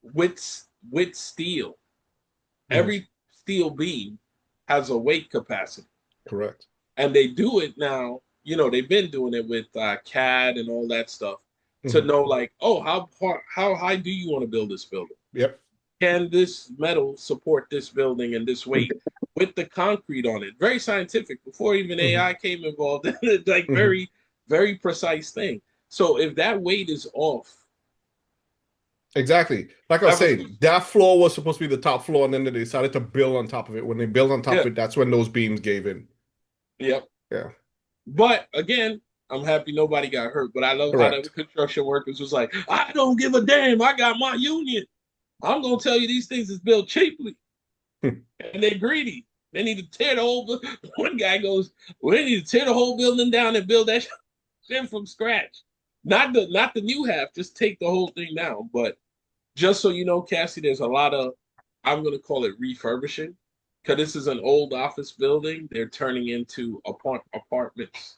with steel, Mhm. every steel beam has a weight capacity. Correct. And they do it now, they've been doing it with CAD and all that stuff to Mhm. know, like, oh, how high do you want to build this building? Yep. Can this metal support this building and this weight with the concrete on it? Very scientific before even Mhm. AI came involved. Like Mhm. very, very precise thing. So if that weight is off, Exactly. Like I was ever, saying, that floor was supposed to be the top floor, and then they decided to build on top of it. When they built on top yeah, of it, that's when those beams gave in. yeah. Yeah. But again, I'm happy nobody got hurt. But I love how the Correct. construction workers was like, I don't give a damn. I got my union. I'm gonna tell you these things is built cheaply, and they're greedy. They need to tear the whole. One guy goes, "Well, they need to tear the whole building down and build that shit from scratch. Not the new half. Just take the whole thing down." But just so you know, Cassie, there's a lot of, I'm gonna call it refurbishing, because this is an old office building. They're turning into apartments,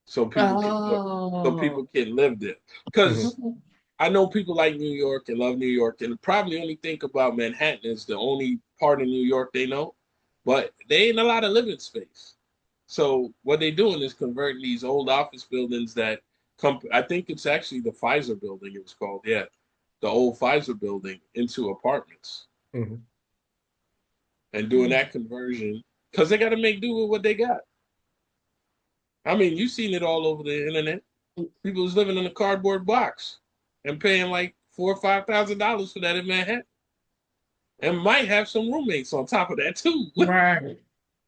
so Oh. people can live there. Because Mhm. Okay. I know people like New York and love New York and probably only think about Manhattan as the only part of New York they know, but they ain't a lot of living space. So what they're doing is converting these old office buildings that come. I think it's actually the Pfizer building. It was called, yeah, the old Pfizer building into apartments Mhm. and doing that conversion because they got to make do with what they got. I mean, you've seen it all over the internet. People was living in a cardboard box and paying like $4,000 or $5,000 for that in Manhattan, and might have some roommates on top of that too. Right.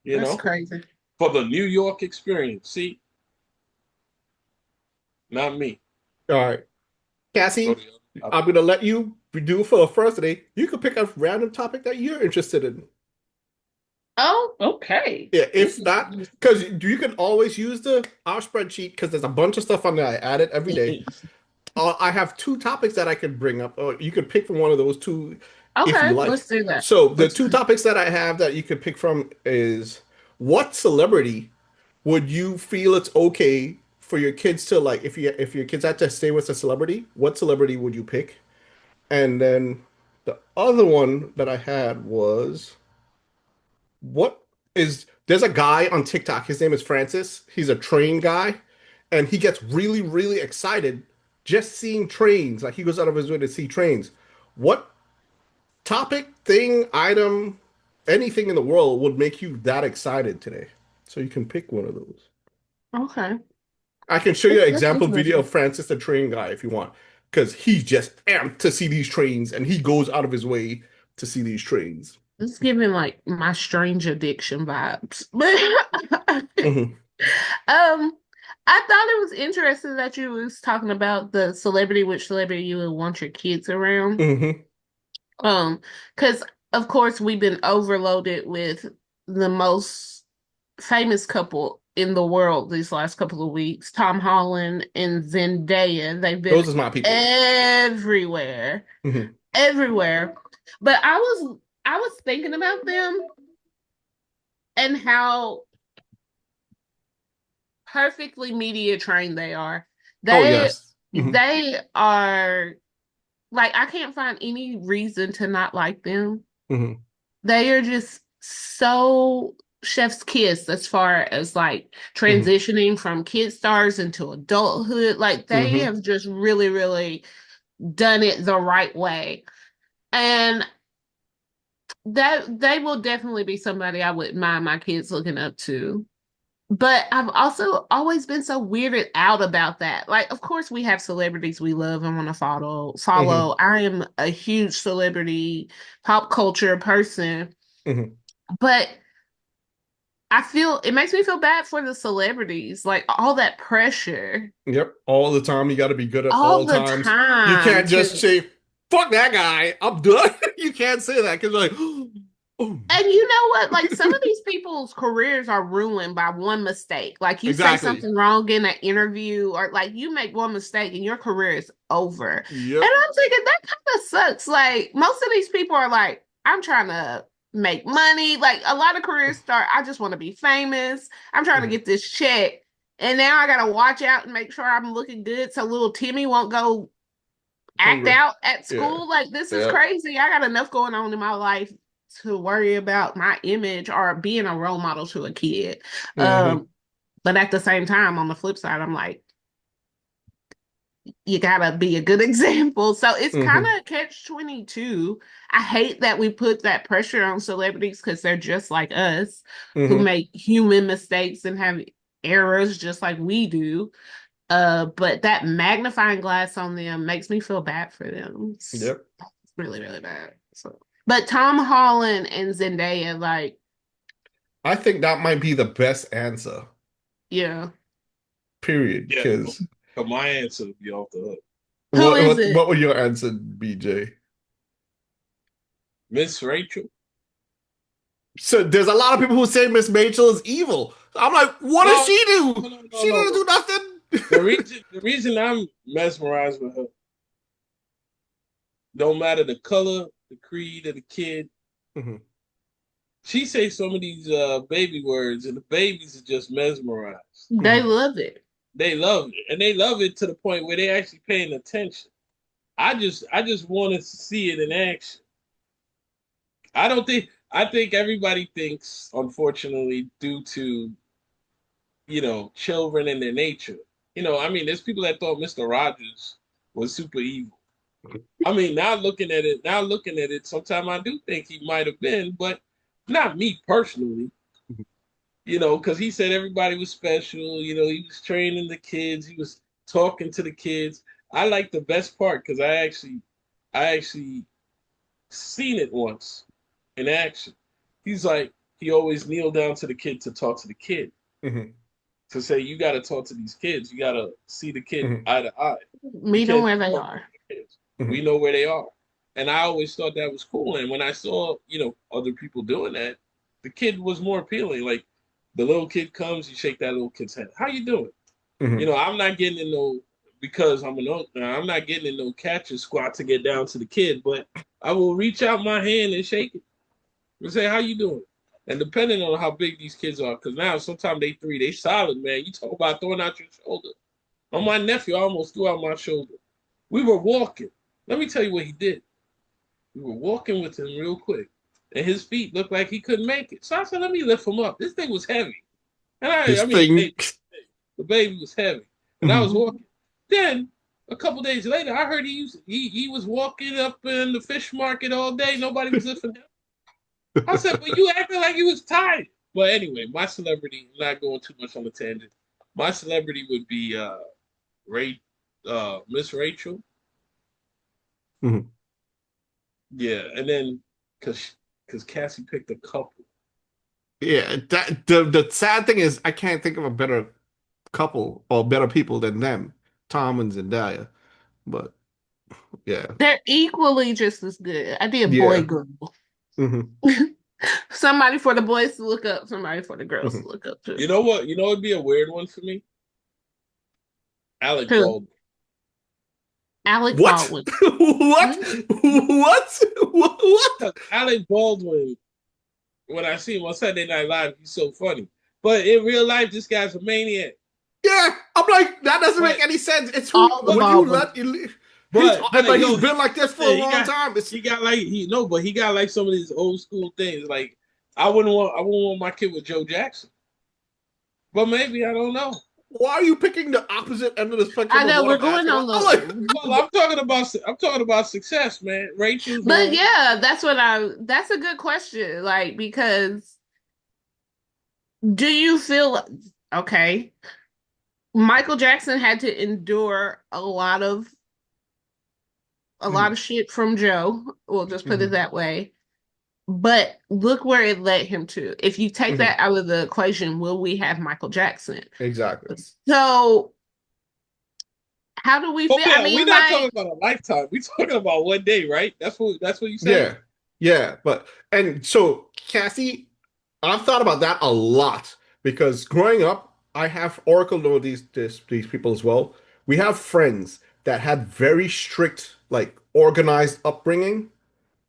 you That's know, crazy. for the New York experience. See, not me. All right. Go to Cassie, the other I'm topic. gonna let you do it for the first today. You can pick a random topic that you're interested in. Oh, okay. Yeah, This if not, because you can always use the our spreadsheet because there's a bunch of stuff on there. I add it every day. is I have two topics that I could bring up, or you could pick from one of those two if you okay. like. Let's do that. So the Let's two do. topics that I have that you could pick from is what celebrity would you feel it's okay for your kids to like if your kids had to stay with a celebrity, what celebrity would you pick? And then the other one that I had was what is there's a guy on TikTok, his name is Francis. He's a train guy, and he gets really, really excited just seeing trains. Like he goes out of his way to see trains. What topic, thing, item, anything in the world would make you that excited today? So you can pick one of those. Okay. I can show you an That's example video interesting. of Francis the train guy if you want, because he's just amped to see these trains and he goes out of his way to see these trains. It's giving like my strange addiction vibes. Hmm. Um, I thought it was interesting that you was talking about the celebrity, which celebrity you would want your kids around. Hmm. Um, because of course we've been overloaded with the most famous couple in the world these last couple of weeks, Tom Holland and Zendaya. They've been Those is my people. everywhere, Hmm. everywhere. But I was thinking about them and how perfectly media trained they are. Oh They yes. Hmm. they are like I can't find any reason to not like them. Hmm. They are just so chef's kiss as far as like Hmm. transitioning from kid stars into adulthood. Like they Hmm. have just really, really done it the right way. And that they will definitely be somebody I wouldn't mind my kids looking up to. But I've also always been so weirded out about that. Like, of course, we have celebrities we love and want to follow. Hmm. Follow. I am a huge celebrity, pop culture person, Hmm. but it makes me feel bad for the celebrities, like all that pressure Yep, all the time. You got to be good at all all the times. You time can't just to. say, fuck that guy, I'm done. You can't say that because, like, oh. And you know what? Like some of these people's careers are ruined by one mistake. Like you say Exactly. something wrong in an interview, or like you make one mistake and your career is over. And Yep. I'm thinking that kind of sucks. Like most of these people are like, I'm trying to make money. Like a lot of careers start, I just want to be famous. I'm trying to Mhm. get this check. And now I gotta watch out and make sure I'm looking good so little Timmy won't go act Hungry. out at Yeah. school. Like this is Yep. crazy. I got enough going on in my life to worry about my image or being a role model to a kid. Hmm. But at the same time, on the flip side, I'm like, you gotta be a good example. So it's kind Hmm. of catch 22. I hate that we put that pressure on celebrities because they're just like us who Hmm. make human mistakes and have errors just like we do. But that magnifying glass on them makes me feel bad for them. It's Yep. really, really bad. So, but Tom Holland and Zendaya, like, I think that might be the best answer, yeah. period. Yeah, Because but my answer would be off the hook. Who what, is what it? what would your answer be, Jay? Miss Rachel. So there's a lot of people who say Miss Rachel is evil. I'm like, what does No, she do? no, no, no, She no, didn't no. do The nothing. reason I'm mesmerized with her, don't matter the color, the creed of the kid. Mhm. She says some of these baby words, and the babies are just mesmerized. They Mhm. love it. They love it, and they love it to the point where they're actually paying attention. I just want to see it in action. I think everybody thinks, unfortunately, due to children and their nature. I mean, there's people that thought Mr. Rogers was super evil. I mean, looking at it, sometimes I do think he might have been, but not me personally. Because he said everybody was special. He was training the kids. He was talking to the kids. I like the best part because I actually seen it once in action. He's like, he always kneeled down to the kid to talk to the kid, Mhm. to say, you got to talk to these kids. You got to see the kid Mhm. eye to eye. You Meet them can't where they talk to are. the kids. We Mhm. know where they are. And I always thought that was cool. And when I saw, other people doing that, the kid was more appealing. Like the little kid comes, you shake that little kid's hand. How you doing? Mhm. I'm not getting in no because I'm an owner. I'm not getting in no catcher squat to get down to the kid, but I will reach out my hand and shake it and say, "How you doing?" And depending on how big these kids are, because now sometimes they solid, man. You talk about throwing out your shoulder. On my nephew, I almost threw out my shoulder. We were walking. Let me tell you what he did. We were walking with him real quick, and his feet looked like he couldn't make it. So I said, "Let me lift him up." This thing was heavy, and I This mean, thing. the baby was heavy, and I was Mhm. walking. Then a couple days later, I heard he was walking up in the fish market all day. Nobody was lifting him. I said, "Well, you acting like you was tired." But anyway, my celebrity. Not going too much on the tangent. My celebrity would be Ray, Miss Rachel. Mhm. Yeah, and then because Cassie picked a couple. Yeah, that the sad thing is I can't think of a better couple or better people than them, Tom and Zendaya. But yeah, They're equally just as good. I did boy yeah. girl. Hmm. Somebody for the boys to look up, somebody for the girls to Hmm. look up to. You know what? You know it'd be a weird one for me. Alec Who? Baldwin. Alec What? Baldwin. What? What? What? Alec Baldwin. When I see him on Saturday Night Live, he's so funny. But in real life, this guy's a maniac. Yeah, I'm like that doesn't make But any sense. It's who All the when you Baldwins. let you. He's but but he's yo, been like this for a listen, long time. It's but he got like some of these old school things. Like I wouldn't want my kid with Joe Jackson. But maybe I don't know. why are you picking the opposite end of the I spectrum of know what we're I'm going asking? on I'm like, Well, I'm talking about success, man. Rachel's but one. yeah, that's a good question. Like, because do you feel okay? Michael Jackson had to endure a lot of shit from Joe. We'll just put it Mhm. that way. But look where it led him to. If you take Mhm. that out of the equation, will we have Michael Jackson? Exactly. So how do we Hold feel? I on, we're mean, not like, talking about a lifetime. We're talking about one day, right? That's what you saying? Yeah. Yeah. But and so Cassie, I've thought about that a lot because growing up, I have Oracle know these people as well. We have friends that had very strict, like organized upbringing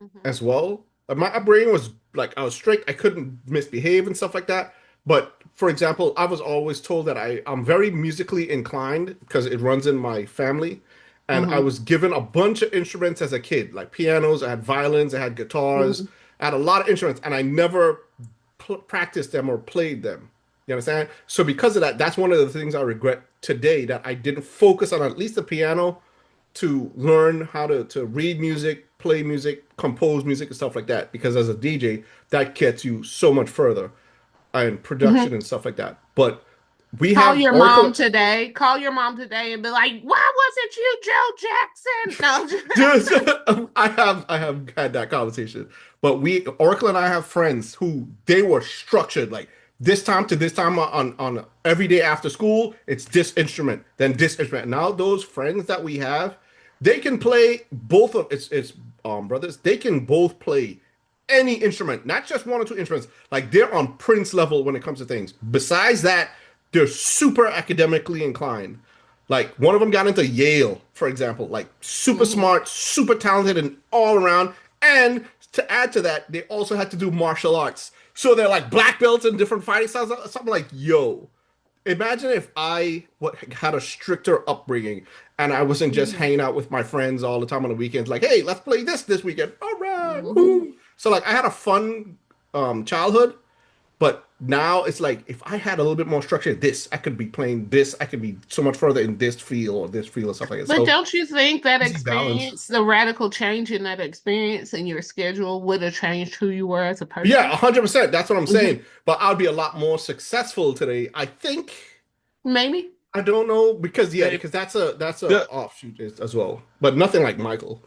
mhm, as well. My upbringing was like I was strict. I couldn't misbehave and stuff like that. But for example, I was always told that I'm very musically inclined because it runs in my family. And I mhm, was given a bunch of instruments as a kid, like pianos, I had violins, I had guitars, mhm, I had a lot of instruments, and I never practiced them or played them. You understand? So because of that, that's one of the things I regret today that I didn't focus on at least the piano to learn how to read music, play music, compose music, and stuff like that. Because as a DJ, that gets you so much further in production mhm. and stuff like that. But we Call have your mom Oracle. today. Call your mom today and be like, "Why wasn't you Joe Jackson?" No. Just, I have had that conversation. But we Oracle and I have friends who they were structured like this time to this time on every day after school, it's this instrument, then this instrument. Now those friends that we have, they can play both of it's brothers, they can both play any instrument, not just one or two instruments. Like they're on Prince level when it comes to things. Besides that, they're super academically inclined. Like one of them got into Yale, for example, like super Mhm. smart, super talented, and all around. And to add to that, they also had to do martial arts. So they're like black belts in different fighting styles. Something like, yo, imagine if had a stricter upbringing and I wasn't just Mhm. hanging out with my friends all the time on the weekends, like, hey, let's play this weekend. All right, Mhm. woohoo. So like I had a fun childhood, but now it's like if I had a little bit more structure, this I could be playing this, I could be so much further in this field or this field or stuff like that. But So don't you think that easy balance. experience, the radical change in that experience in your schedule would have changed who you were as a Yeah, person? 100%. That's what I'm Mhm. saying. But I'll be a lot more successful today. I think. Maybe. I don't know because yeah, Hey, because that's a the offshoot as well, but nothing like Michael.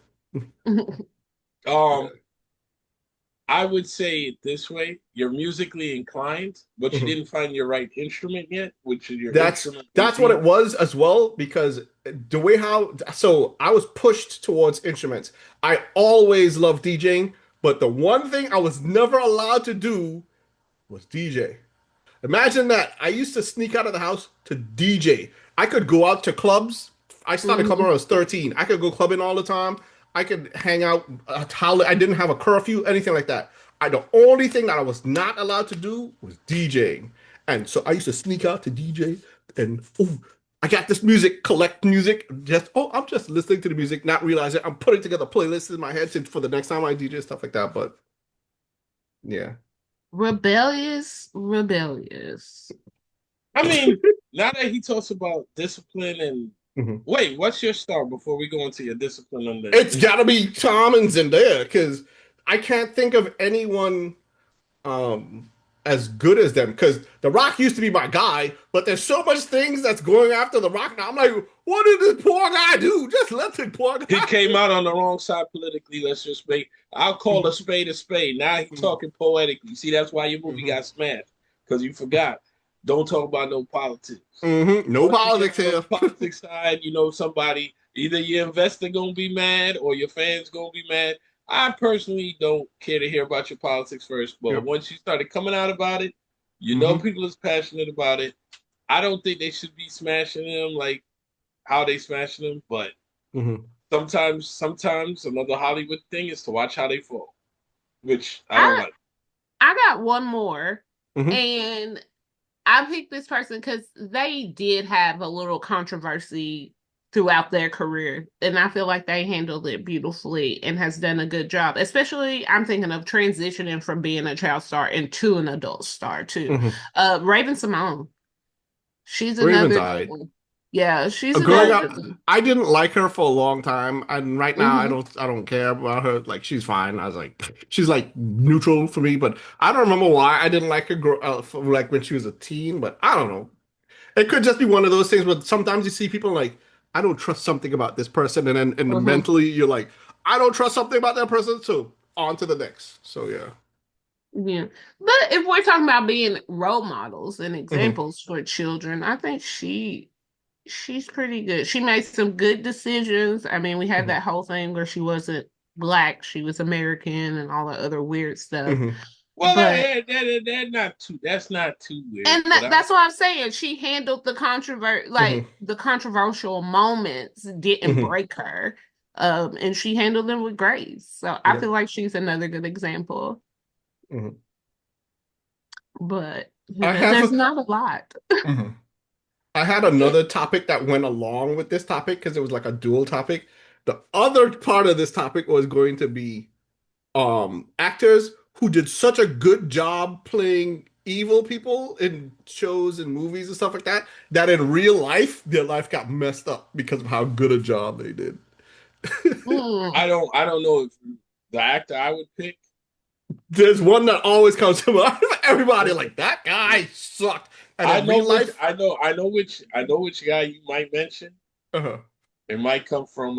um, Yeah. I would say it this way: you're musically inclined, but you Mhm. didn't find your right instrument yet, which your That's instrument would that's what it be. was as well because the way how so I was pushed towards instruments. I always loved DJing, but the one thing I was never allowed to do was DJ. Imagine that. I used to sneak out of the house to DJ. I could go out to clubs. I started clubbing Mhm. when I was 13. I could go clubbing all the time. I could hang out. I didn't have a curfew, anything like that. The only thing that I was not allowed to do was DJing. And so I used to sneak out to DJ and, oh, I got this music, collect music. I'm just listening to the music, not realizing I'm putting together playlists in my head for the next time I DJ, stuff like that. But yeah. Rebellious, rebellious. I mean, now that he talks about discipline and Mhm. wait, what's your star before we go into your discipline on the It's got to be Tom and Zendaya because I can't think of anyone um as good as them. Because The Rock used to be my guy, but there's so much things that's going after The Rock now. I'm like, what did this poor guy do? Just let the poor He guy. came out on the wrong side politically. Let's just make. I'll call a spade a spade. Now he's talking poetically. See, that's why your movie Mhm. got smashed because you forgot. Don't talk about no politics. No Once you get politics on the here. politics side, you know somebody. Either your investor gonna be mad or your fans gonna be mad. I personally don't care to hear about your politics first, but Yep. once you started coming out about it, you know Hmm. people is passionate about it. I don't think they should be smashing them like how they smashing them, but Hmm. sometimes another Hollywood thing is to watch how they fall, which I don't I like. I got one more, Hmm. and I picked this person because they did have a little controversy throughout their career, and I feel like they handled it beautifully and has done a good job. Especially, I'm thinking of transitioning from being a child star into an adult star too. Hmm. Raven Simone, she's Raven's another good eye. one. Yeah, she's Growing another up, good one. I didn't like her for a long time, and right now I Hmm. don't. I don't care about her. Like she's fine. I was like, she's like neutral for me. But I don't remember why I didn't like her. Like when she was a teen. But I don't know. It could just be one of those things where sometimes you see people like, I don't trust something about this person, and then Hmm. mentally you're like, I don't trust something about that person too. on to the next. So yeah. Yeah. But if we're talking about being role models and Hmm. examples for children, I think she's pretty good. She made some good decisions. I mean, we had Hmm. that whole thing where she wasn't black, she was American and all the other weird stuff. Hmm. Well, But that's not too weird. and that's what I'm saying. She handled the Hmm. the controversial moments didn't Hmm. break her. And she handled them with grace. So I Yeah. feel like she's another good example. Hmm. But I have there's a. not a lot. Mhm. I had another topic that went along with this topic because it was like a dual topic. The other part of this topic was going to be actors who did such a good job playing evil people in shows and movies and stuff like that, that in real life their life got messed up because of how good a job they did. Mm. I don't know if the actor I would pick. There's one that always comes to mind. Everybody like that guy sucked. And I in know real which life, I know which guy you might mention. uh-huh. It might come from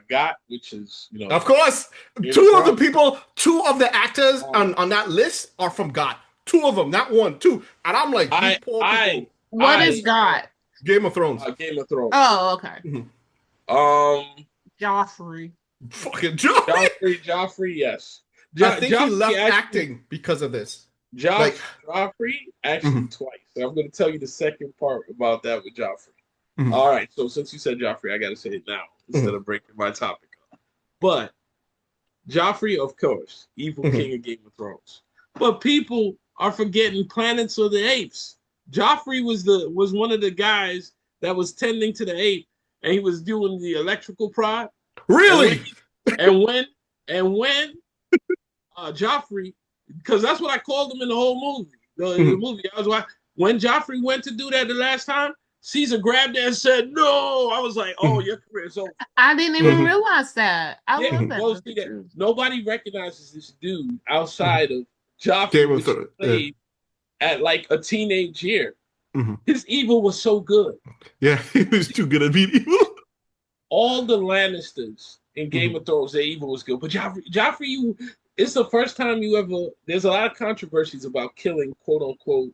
Got, which is Of course, Game of Thrones. two of the actors Um, on that list are from God. Two of them, not one, two. And I'm like, these I poor I people. What is I God? Game of Thrones. Game of Thrones. Oh, okay. Mhm. Um, Joffrey. Fucking Joey. Joffrey, yes. I think he Joffrey left actually acting because of this. Joff Like, Joffrey actually mhm, twice. And I'm going to tell you the second part about that with Joffrey. mhm, All right, so since you said Joffrey, I got to say it now instead mhm, of breaking my topic up. But Joffrey, of course, evil mhm. king of Game of Thrones. But people are forgetting Planets of the Apes. Joffrey was one of the guys that was tending to the ape, and he was doing the electrical prod. And when Really? and when and when Joffrey, because that's what I called him in the whole movie. The Mhm, movie I was watching. When Joffrey went to do that the last time, Caesar grabbed it and said, "No." I was like, "Oh, mhm, your career's over." I didn't even mhm, realize that. I Yeah, love mhm. that go see movie that. too. Nobody recognizes this dude Mhm. outside of Game Joffrey, of which he Thrones. Yeah. played at like a teenage year. Mhm. His evil was so good. Yeah, he was too good at being evil. All the Lannisters in Game Mhm. of Thrones, their evil was good. But Joffrey, it's the first time you ever. There's a lot of controversies about killing quote unquote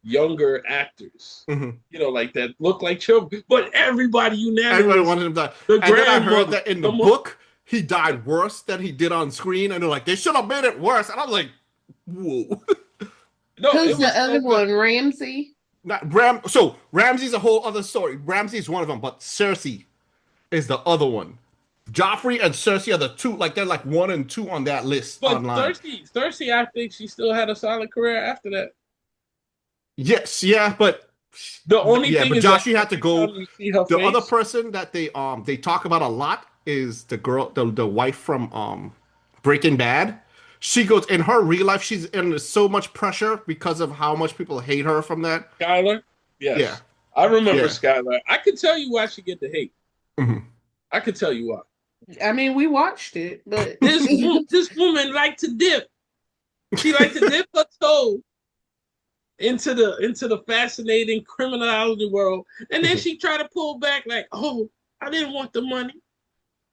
younger actors. Mhm. Like that look like children, but everybody Everybody unanimous. wanted him to die. The And then I heard grandmother, that in the the mo- book, he died worse than he did on screen. And they're like, they should have made it worse. And I'm like, whoa. no, Who's it the was other so good. one? Ramsey? So Ramsay's a whole other story. Ramsay's one of them, but Cersei is the other one. Joffrey and Cersei are the two, like they're like one and two on that list But online. Cersei, I think she still had a solid career after that. Yes, yeah, but The only yeah, thing but is that Joffrey had to every time go. you see her The other face, person that they talk about a lot is the girl, the wife from Breaking Bad. She goes in her real life, she's under so much pressure because of how much people hate her from that. Skylar, Yeah, yes, I remember yeah. Skylar. I could tell you why she get the hate. Mhm. I could tell you why. I mean, we watched it, but This woman liked to dip. She liked to dip her toe into the fascinating criminality world, and then Mhm. she tried to pull back like, "Oh, I didn't want the money.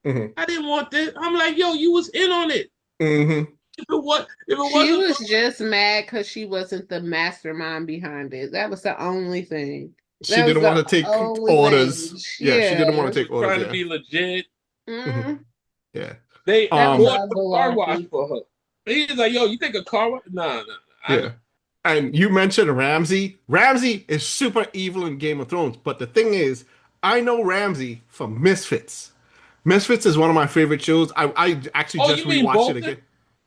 Mhm. I didn't want this." I'm like, "Yo, you was in on it. Mhm. If it she wasn't for was just mad because she wasn't the mastermind behind it. That was the only thing. She That was didn't the want to take only orders. thing. Yeah, she Yeah. didn't want she to was take orders. trying to Yeah. be legit, Mhm. Mm, Yeah. they that was Um. bought all a car wash malarkey. for her. He's like, "Yo, you think a car wash? Nah, nah, nah. Yeah. And you mentioned Ramsey. Ramsey is super evil in Game of Thrones, but the thing is, I know Ramsey from Misfits. Misfits is one of my favorite shows. I actually Oh, just you mean rewatched it Bolton? again.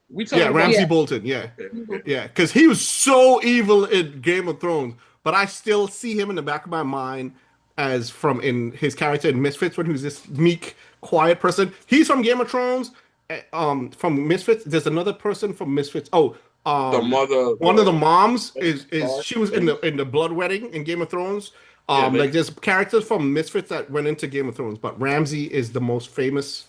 We Yeah, talking about? Ramsey Yeah. Bolton. Yeah, Okay, okay. Mhm. yeah, because he was so evil in Game of Thrones, but I still see him in the back of my mind as from in his character in Misfits when he was this meek, quiet person. He's from Game of Thrones. From Misfits, there's another person from Misfits. Oh, The mother, one of the moms Ben's is Clark, she was in the Blood Wedding in Game of Thrones. yeah, Like there's characters from Misfits that went into Game of Thrones, but Ramsey is the most famous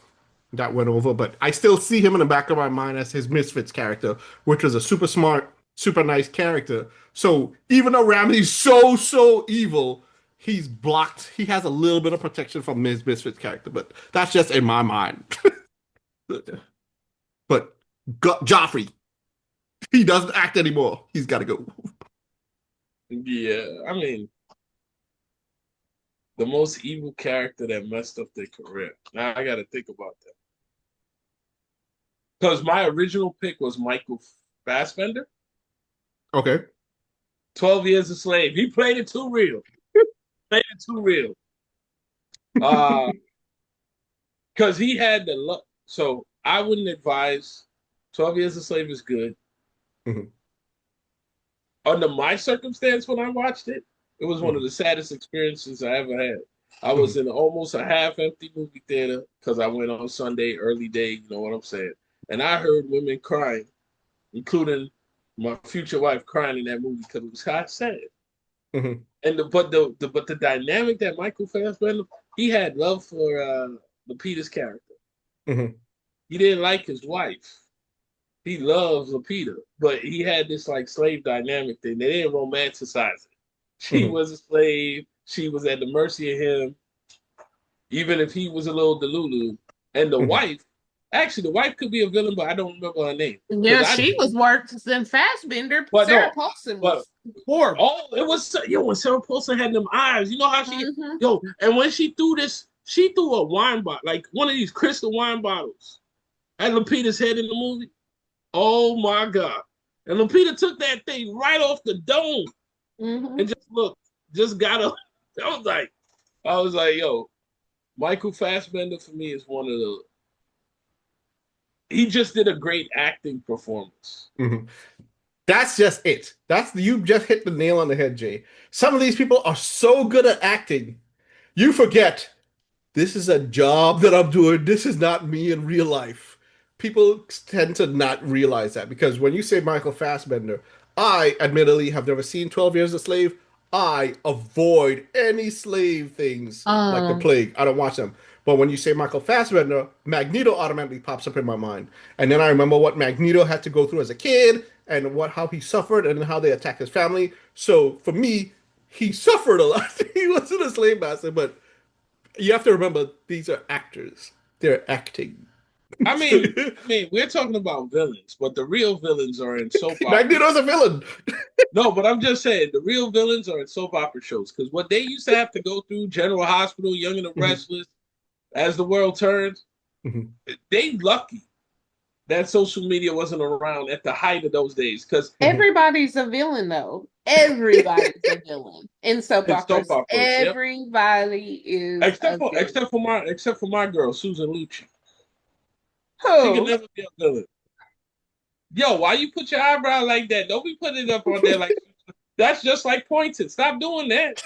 that went over, but I still see him in the back of my mind as his Misfits character, which was a super smart, super nice character. So even though Ramsey's so evil, he's blocked. He has a little bit of protection from his Misfits character, but that's just in my mind. But Joffrey. He doesn't act anymore. He's got to go. Yeah, I mean, the most evil character that messed up their career. Now I got to think about that. Because my original pick was Michael Fassbender, Okay. 12 Years a Slave. He played it too real. Played it too real. Because he had the luck. So I wouldn't advise 12 Years a Slave is good. Mhm. Under my circumstance when I watched it, it was one of the saddest experiences I ever had. I was in almost a half-empty movie theater because I went on Sunday, early day, you know what I'm saying? And I heard women crying, including my future wife crying in that movie because it was kind of sad. Mhm. And but the dynamic that Michael Fassbender, he had love for Lupita's character. Mhm. He didn't like his wife. He loves Lupita, but he had this like slave dynamic thing. They didn't romanticize it. She Mhm. was a slave. She was at the mercy of him, even if he was a little delulu. And the Mhm. wife, actually, the wife could be a villain, but I don't remember her name because Yeah, I. she was worse than Fassbender. But Sarah no, Paulson but was horrible. oh, it was when Sarah Paulson had them eyes. You know how she Mm-hmm. and when she threw this, she threw a wine bottle, like one of these crystal wine bottles, at Lupita's head in the movie. Oh my God. And Lupita took that thing right off the dome Mm-hmm. and just looked, just got up. I was like, yo, Michael Fassbender for me is one of the, he just did a great acting performance. Mhm. That's just it. You just hit the nail on the head, Jay. Some of these people are so good at acting, you forget this is a job that I'm doing. This is not me in real life. People tend to not realize that because when you say Michael Fassbender, I admittedly have never seen 12 Years a Slave. I avoid any slave things like the Um, plague. I don't watch them. But when you say Michael Fassbender, Magneto automatically pops up in my mind. And then I remember what Magneto had to go through as a kid and how he suffered and how they attacked his family. So for me, he suffered a lot. He wasn't a slave master, but you have to remember these are actors. They're acting. I mean, we're talking about villains, but the real villains are in soap operas. Magneto's a villain. No, but I'm just saying the real villains are in soap opera shows because what they used to have to go through, General Hospital, Young and the Mhm. Restless, As the World Turns, Mhm. they lucky that social media wasn't around at the height of those days because Mhm. everybody's a villain, though. Everybody's a villain in soap it's soap operas. operas, yep. Everybody is a villain. Except for my girl Susan Lucci, she could Who? never be a villain. Yo, why you put your eyebrow like that? Don't be putting it up on there like that's just like pointed. Stop doing that.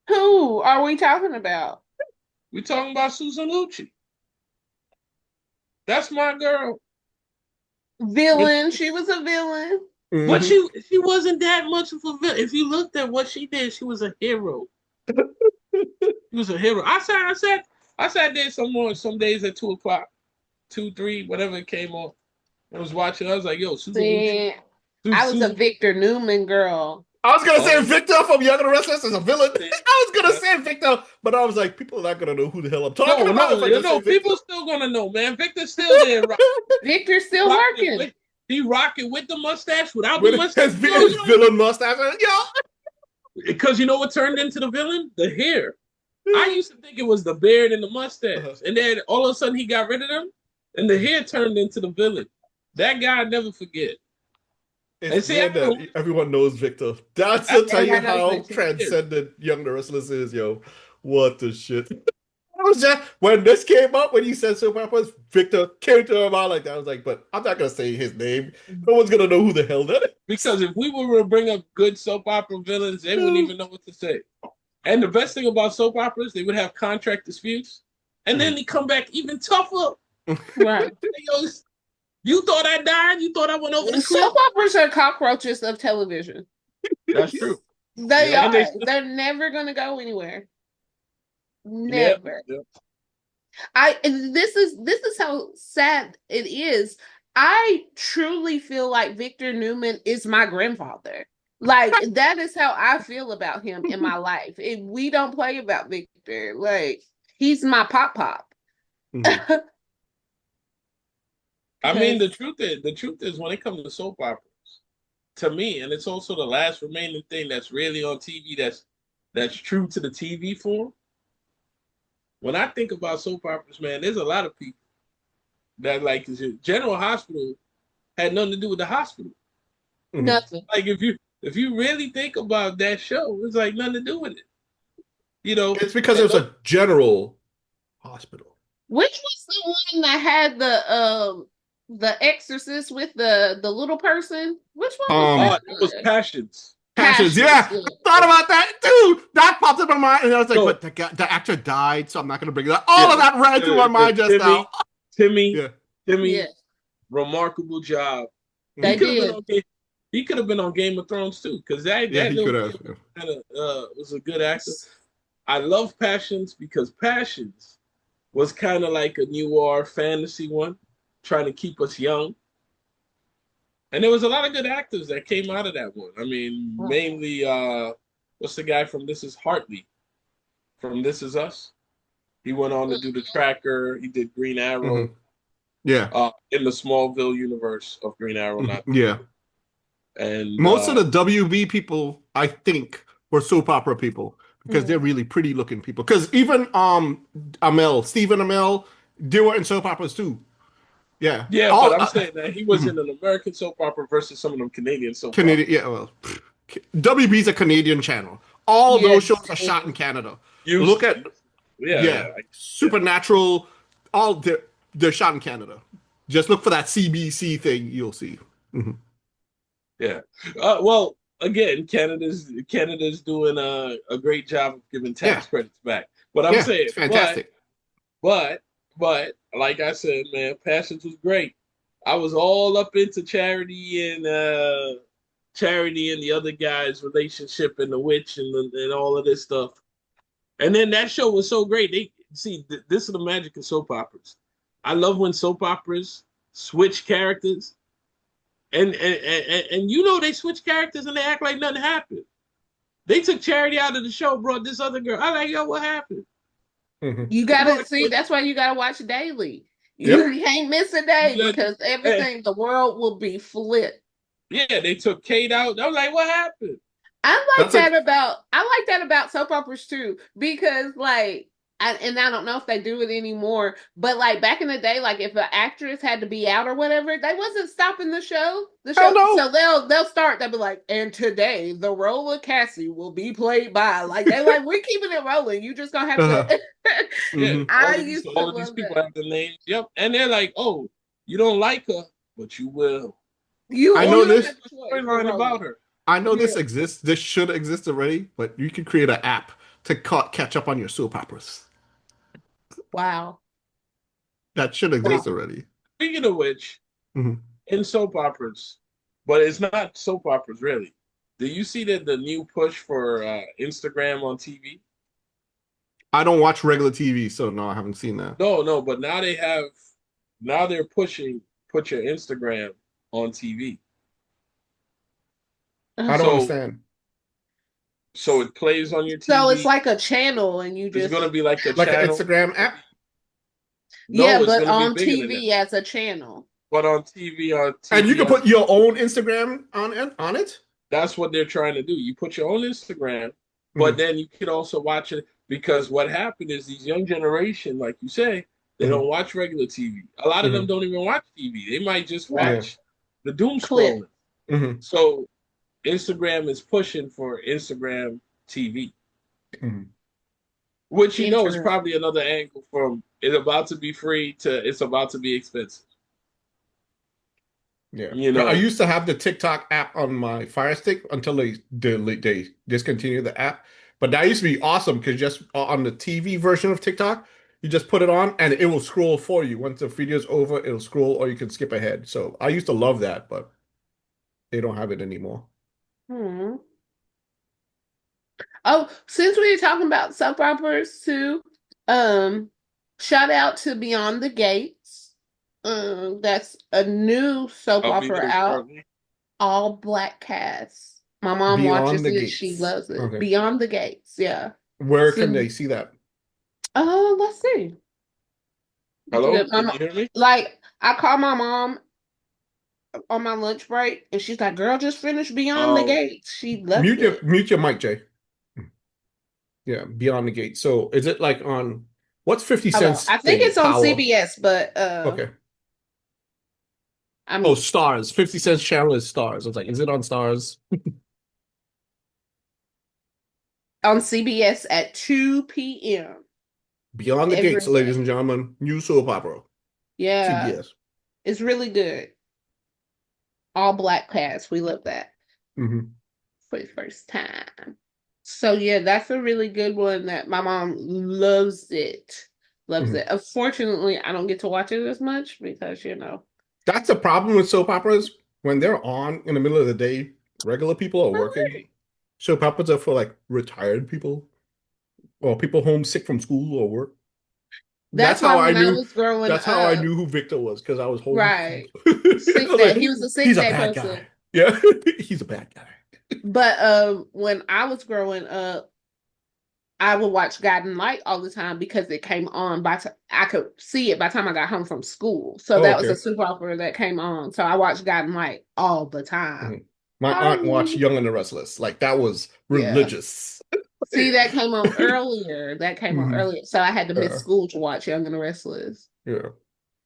Who are we talking about? We talking about Susan Lucci. That's my girl. But Villain. She was a villain. but Mhm. she wasn't that much of a villain. If you looked at what she did, she was a hero. She was a hero. I sat there some days at 2 o'clock, 2, 3, whatever it came on. I was watching. I was like, yo, Susan Lucci. See, I was a Susan. Victor Newman girl. I was gonna say Oh, Victor from Young and the Restless is a villain. see, I was gonna that's say Victor, but I was like, people are not gonna know who the hell I'm talking no, about no, if I you just know, say Victor. people still gonna know, man. Victor's still there, Victor's still rocking working. with he rocking with the mustache, without the With mustache. his villain mustache. Yo. Because you know what turned into the villain? The hair. I used to think it was the beard and the Uh-huh. mustache, and then all of a sudden he got rid of them, and the hair turned into the villain. That guy I'd never forget. It's And see, I weird don't that everyone knows Victor. That's I to tell you Everybody knows how Victor. transcendent Young and the Restless is, yo. What the shit? I was just when this came up, when you said soap operas, Victor came to my mind like that. I was like, but I'm not gonna say his name. No one's gonna know who the hell that because if we were to bring up good soap opera villains, they wouldn't is. even know what to say. And the best thing about soap operas, they would have contract disputes, and then they come back even tougher. Right. Yo, you thought I died? You thought I went over the cliff? Soap operas are cockroaches of television. That's true. They Yeah, and they are. still, They're never gonna go anywhere. yeah, Never. yeah. This is how sad it is. I truly feel like Victor Newman is my grandfather. Like that is how I feel about him in my life. If we don't play about Victor, like he's my pop. Mhm. I mean, the truth is, when it comes to soap operas, to me, and it's also the last remaining thing that's really on TV that's true to the TV form. When I think about soap operas, man, there's a lot of people that like General Hospital had nothing to do with the hospital. Nothing. Like if you really think about that show, it's like nothing to do with it. You know, It's because it was a general hospital. Which was the one that had the exorcist with the little person? Which one was it was Passions. Passions, yeah. I thought about that too. That popped up in my mind, and I was like, but the actor died, so I'm not going to bring that. All of that ran through my mind just now. Timmy, Yeah. remarkable job. They did. He could have been on Game of Thrones too, because that he could have. kind of was a good actor. I love Passions because Passions was kind of like a noir fantasy one, trying to keep us young. And there was a lot of good actors that came out of that one. I mean, mainly, what's the guy from This Is Hartley? From This Is Us? He went on to do The Tracker. He did Green Arrow. Yeah. In the Smallville universe of Green Arrow. Yeah. And most of the WB people, I think, were soap opera people because they're really pretty looking people. Because even Stephen Amell, they were in soap operas too. Yeah. Yeah, but I'm saying that he was in an American soap opera versus some of them Canadian soap operas. Yeah, well, WB's a Canadian channel. All those shows are shot in Canada. Look at Supernatural. All they're shot in Canada. Just look for that CBC thing. You'll see. Yeah. Well, again, Canada's doing a great job of giving tax credits back. But I'm saying, it's fantastic. But like I said, man, Passions was great. I was all up into Charity and the other guy's relationship and the witch and all of this stuff. And then that show was so great. This is the magic of soap operas. I love when soap operas switch characters. And they switch characters and they act like nothing happened. They took Charity out of the show, brought this other girl. I'm like, yo, what happened? You gotta see. That's why you gotta watch daily. You can't miss a day because everything, the world will be flipped. Yeah, they took Kate out. I was like, what happened? I like that about soap operas too, because and I don't know if they do it anymore, but like back in the day, like if an actress had to be out or whatever, they wasn't stopping the show. So they'll be like, and today the role of Cassie will be played by, like they like we're keeping it rolling. You just gonna have to. All of these people have the names. Yep, and they're like, oh, you don't like her, but you will. I know this storyline about her. I know this exists. This should exist already, but you can create an app to catch up on your soap operas. Wow. That should exist already. Speaking of which, in soap operas, but it's not soap operas really. Do you see the new push for Instagram on TV? I don't watch regular TV, so no, I haven't seen that. No, but now they're pushing put your Instagram on TV. I don't understand. So it plays on your TV. So it's like a channel, and you just. It's going to be like an Instagram app. No, but on TV as a channel. But on TV, and you can put your own Instagram on it. That's what they're trying to do. You put your own Instagram, but then you can also watch it, because what happened is these young generation, like you say, they don't watch regular TV. A lot of them don't even watch TV. They might just watch the doom scrolling. So Instagram is pushing for Instagram TV, which is probably another angle from it's about to be free to it's about to be expensive. Yeah, I used to have the TikTok app on my Fire Stick until they discontinued the app. But that used to be awesome because just on the TV version of TikTok, you just put it on and it will scroll for you. Once the video's over, it'll scroll, or you can skip ahead. So I used to love that, but they don't have it anymore. Oh, since we were talking about soap operas too, shout out to Beyond the Gates. That's a new soap opera out. All black cast. My mom watches it. She loves it. Okay. Beyond the Gates, yeah. Where can they see that? Let's see. Hello, can you hear me? Like, I call my mom on my lunch break, and she's like, "Girl, just finished Beyond the Oh, Gates." She loves it. Mute your mic, Jay. Yeah, Beyond the Gate. So is it like on what's 50 Hold on. Cent's I think thing? it's on Power. CBS, but Okay. Oh, I'm Stars. 50 Cent's channel is Stars. I was like, is it on Stars? on CBS at 2 p.m. Beyond the every Gates, ladies day. and gentlemen. New soap opera. Yeah, CBS. it's really good. All black cast. We love that Hmm. for the first time. So yeah, that's a really good one that my mom loves it. Loves Hmm. it. Unfortunately, I don't get to watch it as much because, That's the problem with soap operas. When they're on in the middle of the day, regular people are working. Soap operas are for like retired people or people homesick from school or work. That's that's why how I when I knew. was growing That's how I up, knew who Victor was because I was home. right, I sick was day. like, He was a sick he's a day bad person. guy. Yeah, he's a bad guy. But when I was growing up, I would watch Guiding Light all the time because it came on I could see it by the time I got home from school. So Oh, that was a okay. soap opera that came on. So I watched Guiding Light all the time. Mhm. My aunt watched Hallelujah. Young and the Restless. Like that was Yeah. religious. See, that came on earlier. That came on Mhm. earlier. So I had to miss Yeah, school to watch Young and the Restless. yeah.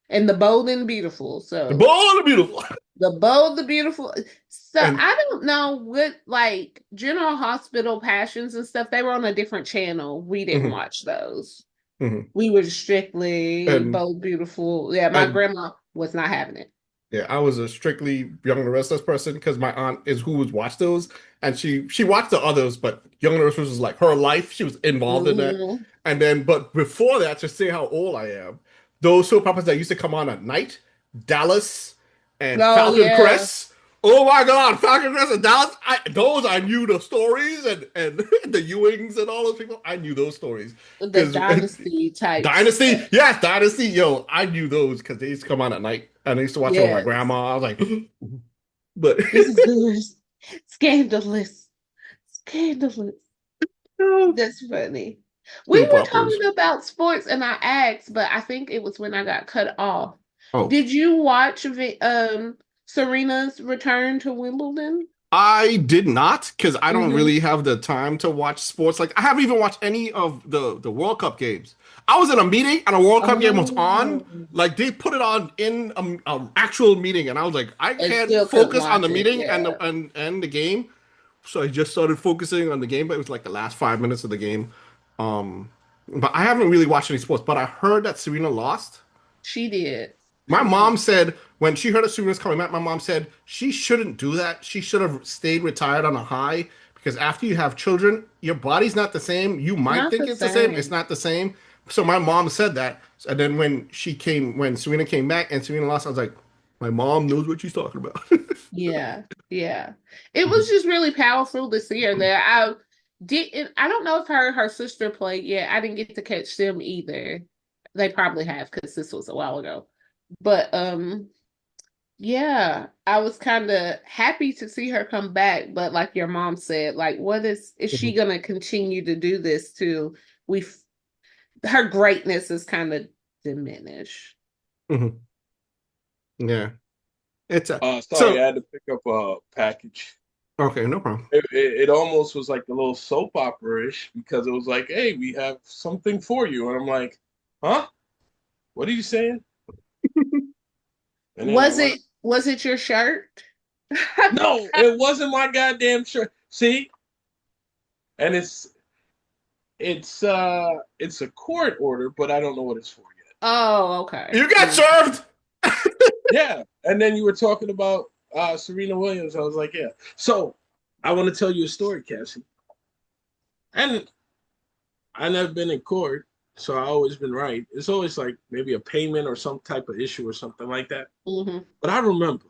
And The Bold and the Beautiful. The So Bold and Beautiful. The Bold, the Beautiful. So And I don't know what, like, General Hospital Passions and stuff, they were on a different channel. We didn't mhm, watch those. mhm. We were strictly and Bold, Beautiful. Yeah, my and grandma was not having it. yeah, I was a strictly Young and the Restless person because my aunt is who would watch those, and she watched the others, but Young and the Restless was like her life. She was involved in that, Mhm. and then but before that, to say how old I am, those soap operas that used to come on at night, Dallas and Oh, Falcon yeah. Crest. Oh my God, Falcon Crest and Dallas. Those I knew the stories and the Ewings and all those people. I knew those stories The because Dynasty type Dynasty, stuff. yes, Dynasty. Yo, I knew those because they used to come on at night, and I used to watch them with my Yes. grandma. I was like, but This is good. Scandalous. Scandalous. That's funny. We soap were operas. talking about sports and I asked, but I think it was when I got cut off. Oh, Did you watch Serena's return to Wimbledon? I did not because I don't Mm-hmm. really have the time to watch sports. Like I haven't even watched any of the World Cup games. I was in a meeting and a World Cup game was on. Oh, Like they put it on in a actual meeting, and I was like, I and can't still couldn't focus on the watch it. meeting and Yeah. the game. So I just started focusing on the game, but it was like the last 5 minutes of the game. Um, but I haven't really watched any sports. But I heard that Serena lost. She did. My She did. mom said when she heard that Serena was coming back, my mom said she shouldn't do that. She should have stayed retired on a high because after you have children, your body's not the same. You might Not think the it's the same. It's same. not the same. So my mom said that. And then when Serena came back and Serena lost, I was like, my mom knows what she's talking about. Yeah. Yeah. It was just really powerful to see her there. I don't know if her sister played yet. I didn't get to catch them either. They probably have because this was a while ago. But yeah, I was kind of happy to see her come back, but like your mom said, like what is she Mhm. gonna continue to do this to? We Her greatness is kind of diminished. Mhm. Yeah, it's a Sorry, I so had to pick up a package. okay, no problem. It almost was like a little soap opera-ish because it was like, hey, we have something for you. And I'm like, huh? What are you saying? And then I went, Was it your shirt? no, it wasn't my goddamn shirt. See? And it's a court order, but I don't know what it's for yet. Oh, okay. You got served. Yeah. And then you were talking about Serena Williams. I was like, yeah. So I want to tell you a story, Cassie. And I never been in court, so I always been right. It's always like maybe a payment or some type of issue or something like that. Mm-hmm. But I remember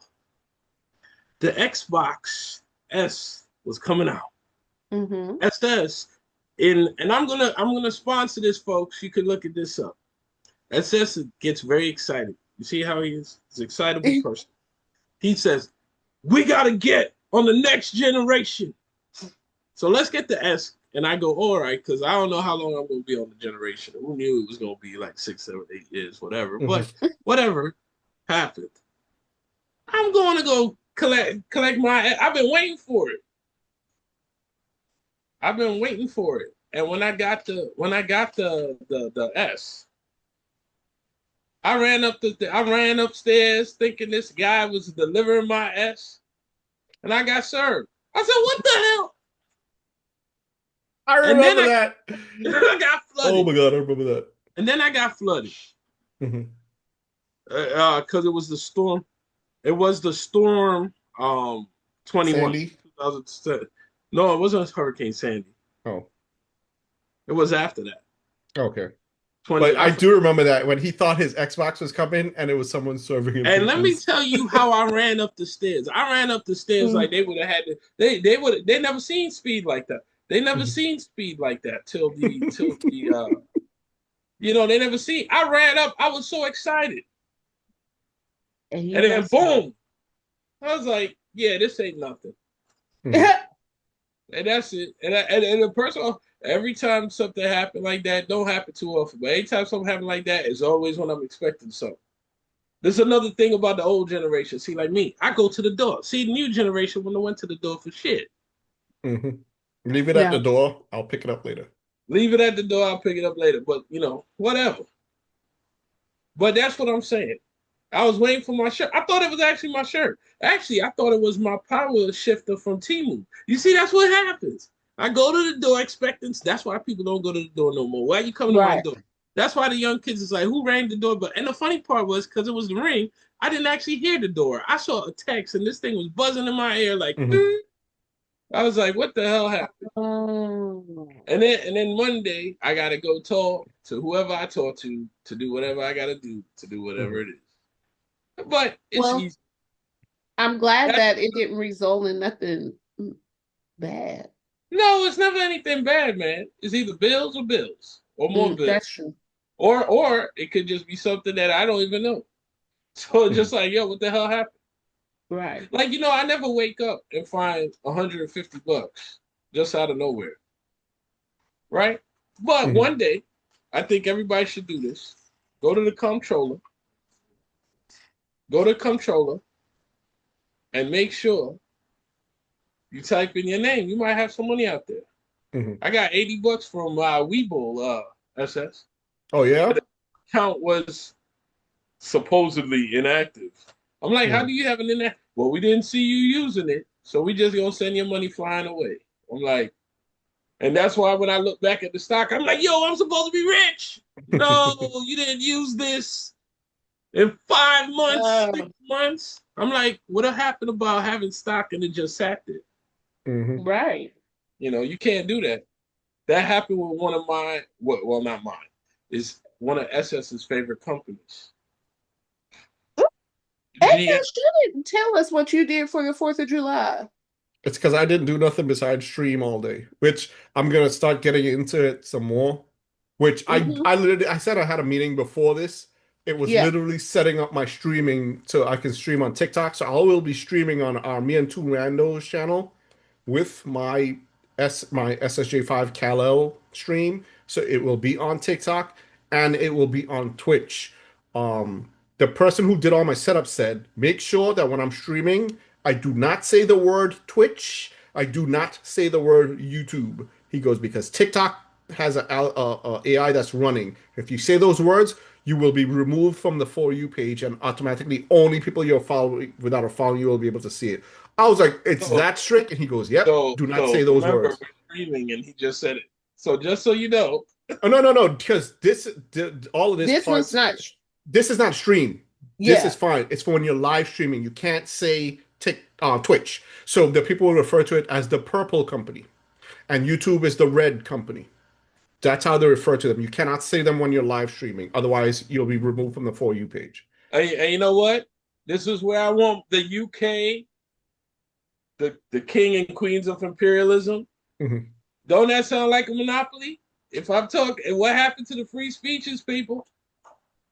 the Xbox S was coming out. Mm-hmm. SS in and I'm gonna sponsor this, folks. You could look at this up. SS gets very excited. You see how he is? He's an excitable person. He says, "We gotta get on the next generation. So let's get the S." And I go, all right, because I don't know how long I'm going to be on the generation. Who knew it was going to be like 6, 7, 8 years, whatever. Mhm. But whatever. happened. I'm going to go collect my. I've been waiting for it. I've been waiting for it. And when I got the S, I ran upstairs thinking this guy was delivering my S, and I got served. I said, "What the hell?" I And then remember that. I got Oh flooded. my God, I remember that. And then I got flooded Mhm. because it was the storm. It was the storm 21 Sandy. 2007. No, it wasn't Hurricane Sandy. Oh, It was after that. okay. 20 But I I do remember that when he thought his Xbox was coming and it was someone serving him And let me pizzas. tell you how I ran up the stairs. I ran up the stairs like they would have had to. They never seen speed like that. They never seen speed like that till the they never seen. I ran up. I was so excited, And you and then messed up. boom! I was like, yeah, this ain't nothing, Mhm. and that's it. And the person every time something happened like that, don't happen too often, but anytime something happened like that, is always when I'm expecting something. There's another thing about the old generation. See, like me, I go to the door. See, the new generation when I went to the door for shit. Mhm. Leave it at the Yeah. door. I'll pick it up later. Leave it at the door. I'll pick it up later. But whatever. But that's what I'm saying. I was waiting for my shirt. I thought it was actually my shirt. Actually, I thought it was my power shifter from Timu. You see, that's what happens. I go to the door expecting. That's why people don't go to the door no more. Why are you coming to my Right. door? That's why the young kids is like, who rang the door? And the funny part was because it was the ring, I didn't actually hear the door. I saw a text and this thing was buzzing in my ear like, Mhm. "Ding." I was like, what the hell happened? Oh. And then one day I gotta go talk to whoever I talk to do whatever I gotta do to do whatever Mhm. it is. But it's Well, easy. I'm glad That, that it didn't result in nothing bad. no, it's never anything bad, man. It's either bills or bills or more bills. That's true. Or it could just be something that I don't even know. So it's Mhm. just like, yo, what the hell happened? Right. Like, I never wake up and find $150 just out of nowhere. Right? But Mhm. one day, I think everybody should do this. Go to the comptroller, go to comptroller, and make sure you type in your name. You might have some money out there. Mhm. I got $80 from Webull SS. Oh yeah? The account was supposedly inactive. I'm like, how Mhm. do you have it in there? Well, we didn't see you using it, so we just gonna send your money flying away. I'm like, and that's why when I look back at the stock, I'm like, yo, I'm supposed to be rich. No, you didn't use this in 5 months, Uh, 6 months. I'm like, what happened about having stock and it just sat there? Mhm. right. You can't do that. That happened with one of my, well, not mine, is one of SS's favorite companies. Edna G, shouldn't tell us what you did for the 4th of July. It's because I didn't do nothing besides stream all day, which I'm gonna start getting into it some more. Which I Hmm. I literally I said I had a meeting before this. It was Yeah. literally setting up my streaming so I can stream on TikTok. So I will be streaming on our Me and Two Randos channel with my SSJ5 Kal-El stream. So it will be on TikTok and it will be on Twitch. The person who did all my setup said, make sure that when I'm streaming, I do not say the word Twitch. I do not say the word YouTube. He goes, because TikTok has a AI that's running. If you say those words, you will be removed from the For You page and automatically only people you're following without a follow you will be able to see it. I was like, it's so, that strict? And he goes, yep, so, do not say so those remember words. we're streaming and he just said it. So just so you know, Oh, no, no, no, because all of this This one's parts, not. this is not stream. This is Yeah. fine. It's for when you're live streaming. You can't say Twitch. So the people will refer to it as the purple company, and YouTube is the red company. That's how they refer to them. You cannot say them when you're live streaming. Otherwise, you'll be removed from the For You page. and you know what? This is where I want the UK, the king and queens of imperialism. Mhm. Don't that sound like a monopoly? If I'm talking, what happened to the free speeches, people?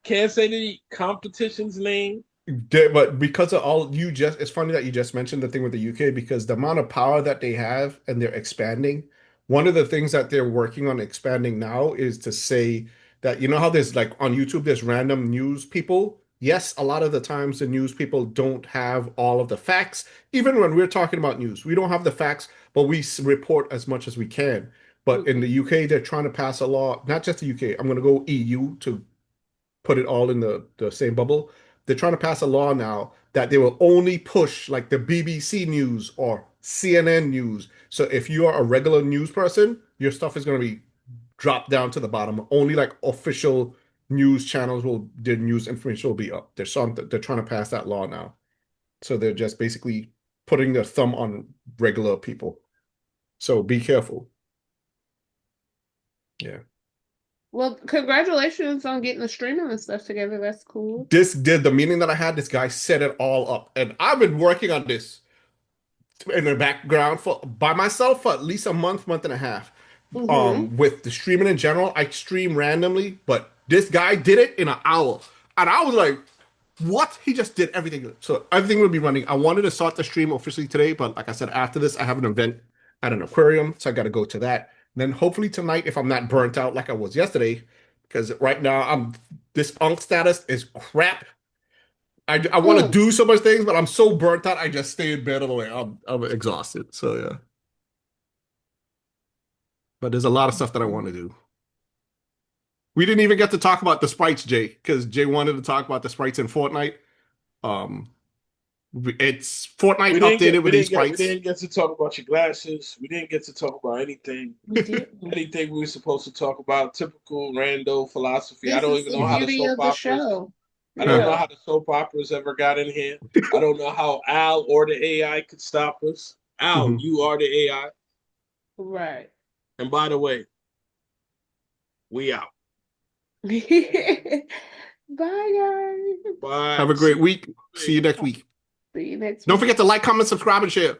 Can't say the competition's name. But because of all you just, it's funny that you just mentioned the thing with the UK because the amount of power that they have and they're expanding. One of the things that they're working on expanding now is to say that you know how there's like on YouTube there's random news people. Yes, a lot of the times the news people don't have all of the facts. Even when we're talking about news, we don't have the facts, but we report as much as we can. But in the UK, they're trying to pass a law, not just the UK, I'm going to go EU to put it all in the same bubble. They're trying to pass a law now that they will only push like the BBC news or CNN news. So if you are a regular news person, your stuff is going to be dropped down to the bottom. Only like official news channels will their news information will be up. They're trying to pass that law now. So they're just basically putting their thumb on regular people. So be careful. Yeah. Well, congratulations on getting the streaming and stuff together. That's cool. The meeting that I had, this guy set it all up. And I've been working on this in the background for by myself for at least a month and a half. Mm-hmm. With the streaming in general, I stream randomly, but this guy did it in an hour. And I was like, what? He just did everything. So everything will be running. I wanted to start the stream officially today, but like I said, after this, I have an event at an aquarium, so I got to go to that. Then hopefully tonight, if I'm not burnt out like I was yesterday, because right now this unk status is crap. I want to Mm. do so much things, but I'm so burnt out. I just stay in bed all the way. I'm exhausted. So yeah, but there's a lot of stuff that I want to do. We didn't even get to talk about the sprites, Jay, because Jay wanted to talk about the sprites in Fortnite. Um, it's Fortnite updated with these we sprites. didn't get to talk about your glasses. We didn't get to talk about anything. We did. Anything we were supposed to talk about. Typical rando philosophy. I This don't is even the know how the beauty soap of the operas. show. I don't know Yeah. how the soap operas ever got in here. I don't know how Al or the AI could stop us. Al, Mhm. you are the AI. Right. And by the way, we out. Bye, guys. Bye. Have a great week. See you next week. See you next Don't week. forget to like, comment, subscribe, and share.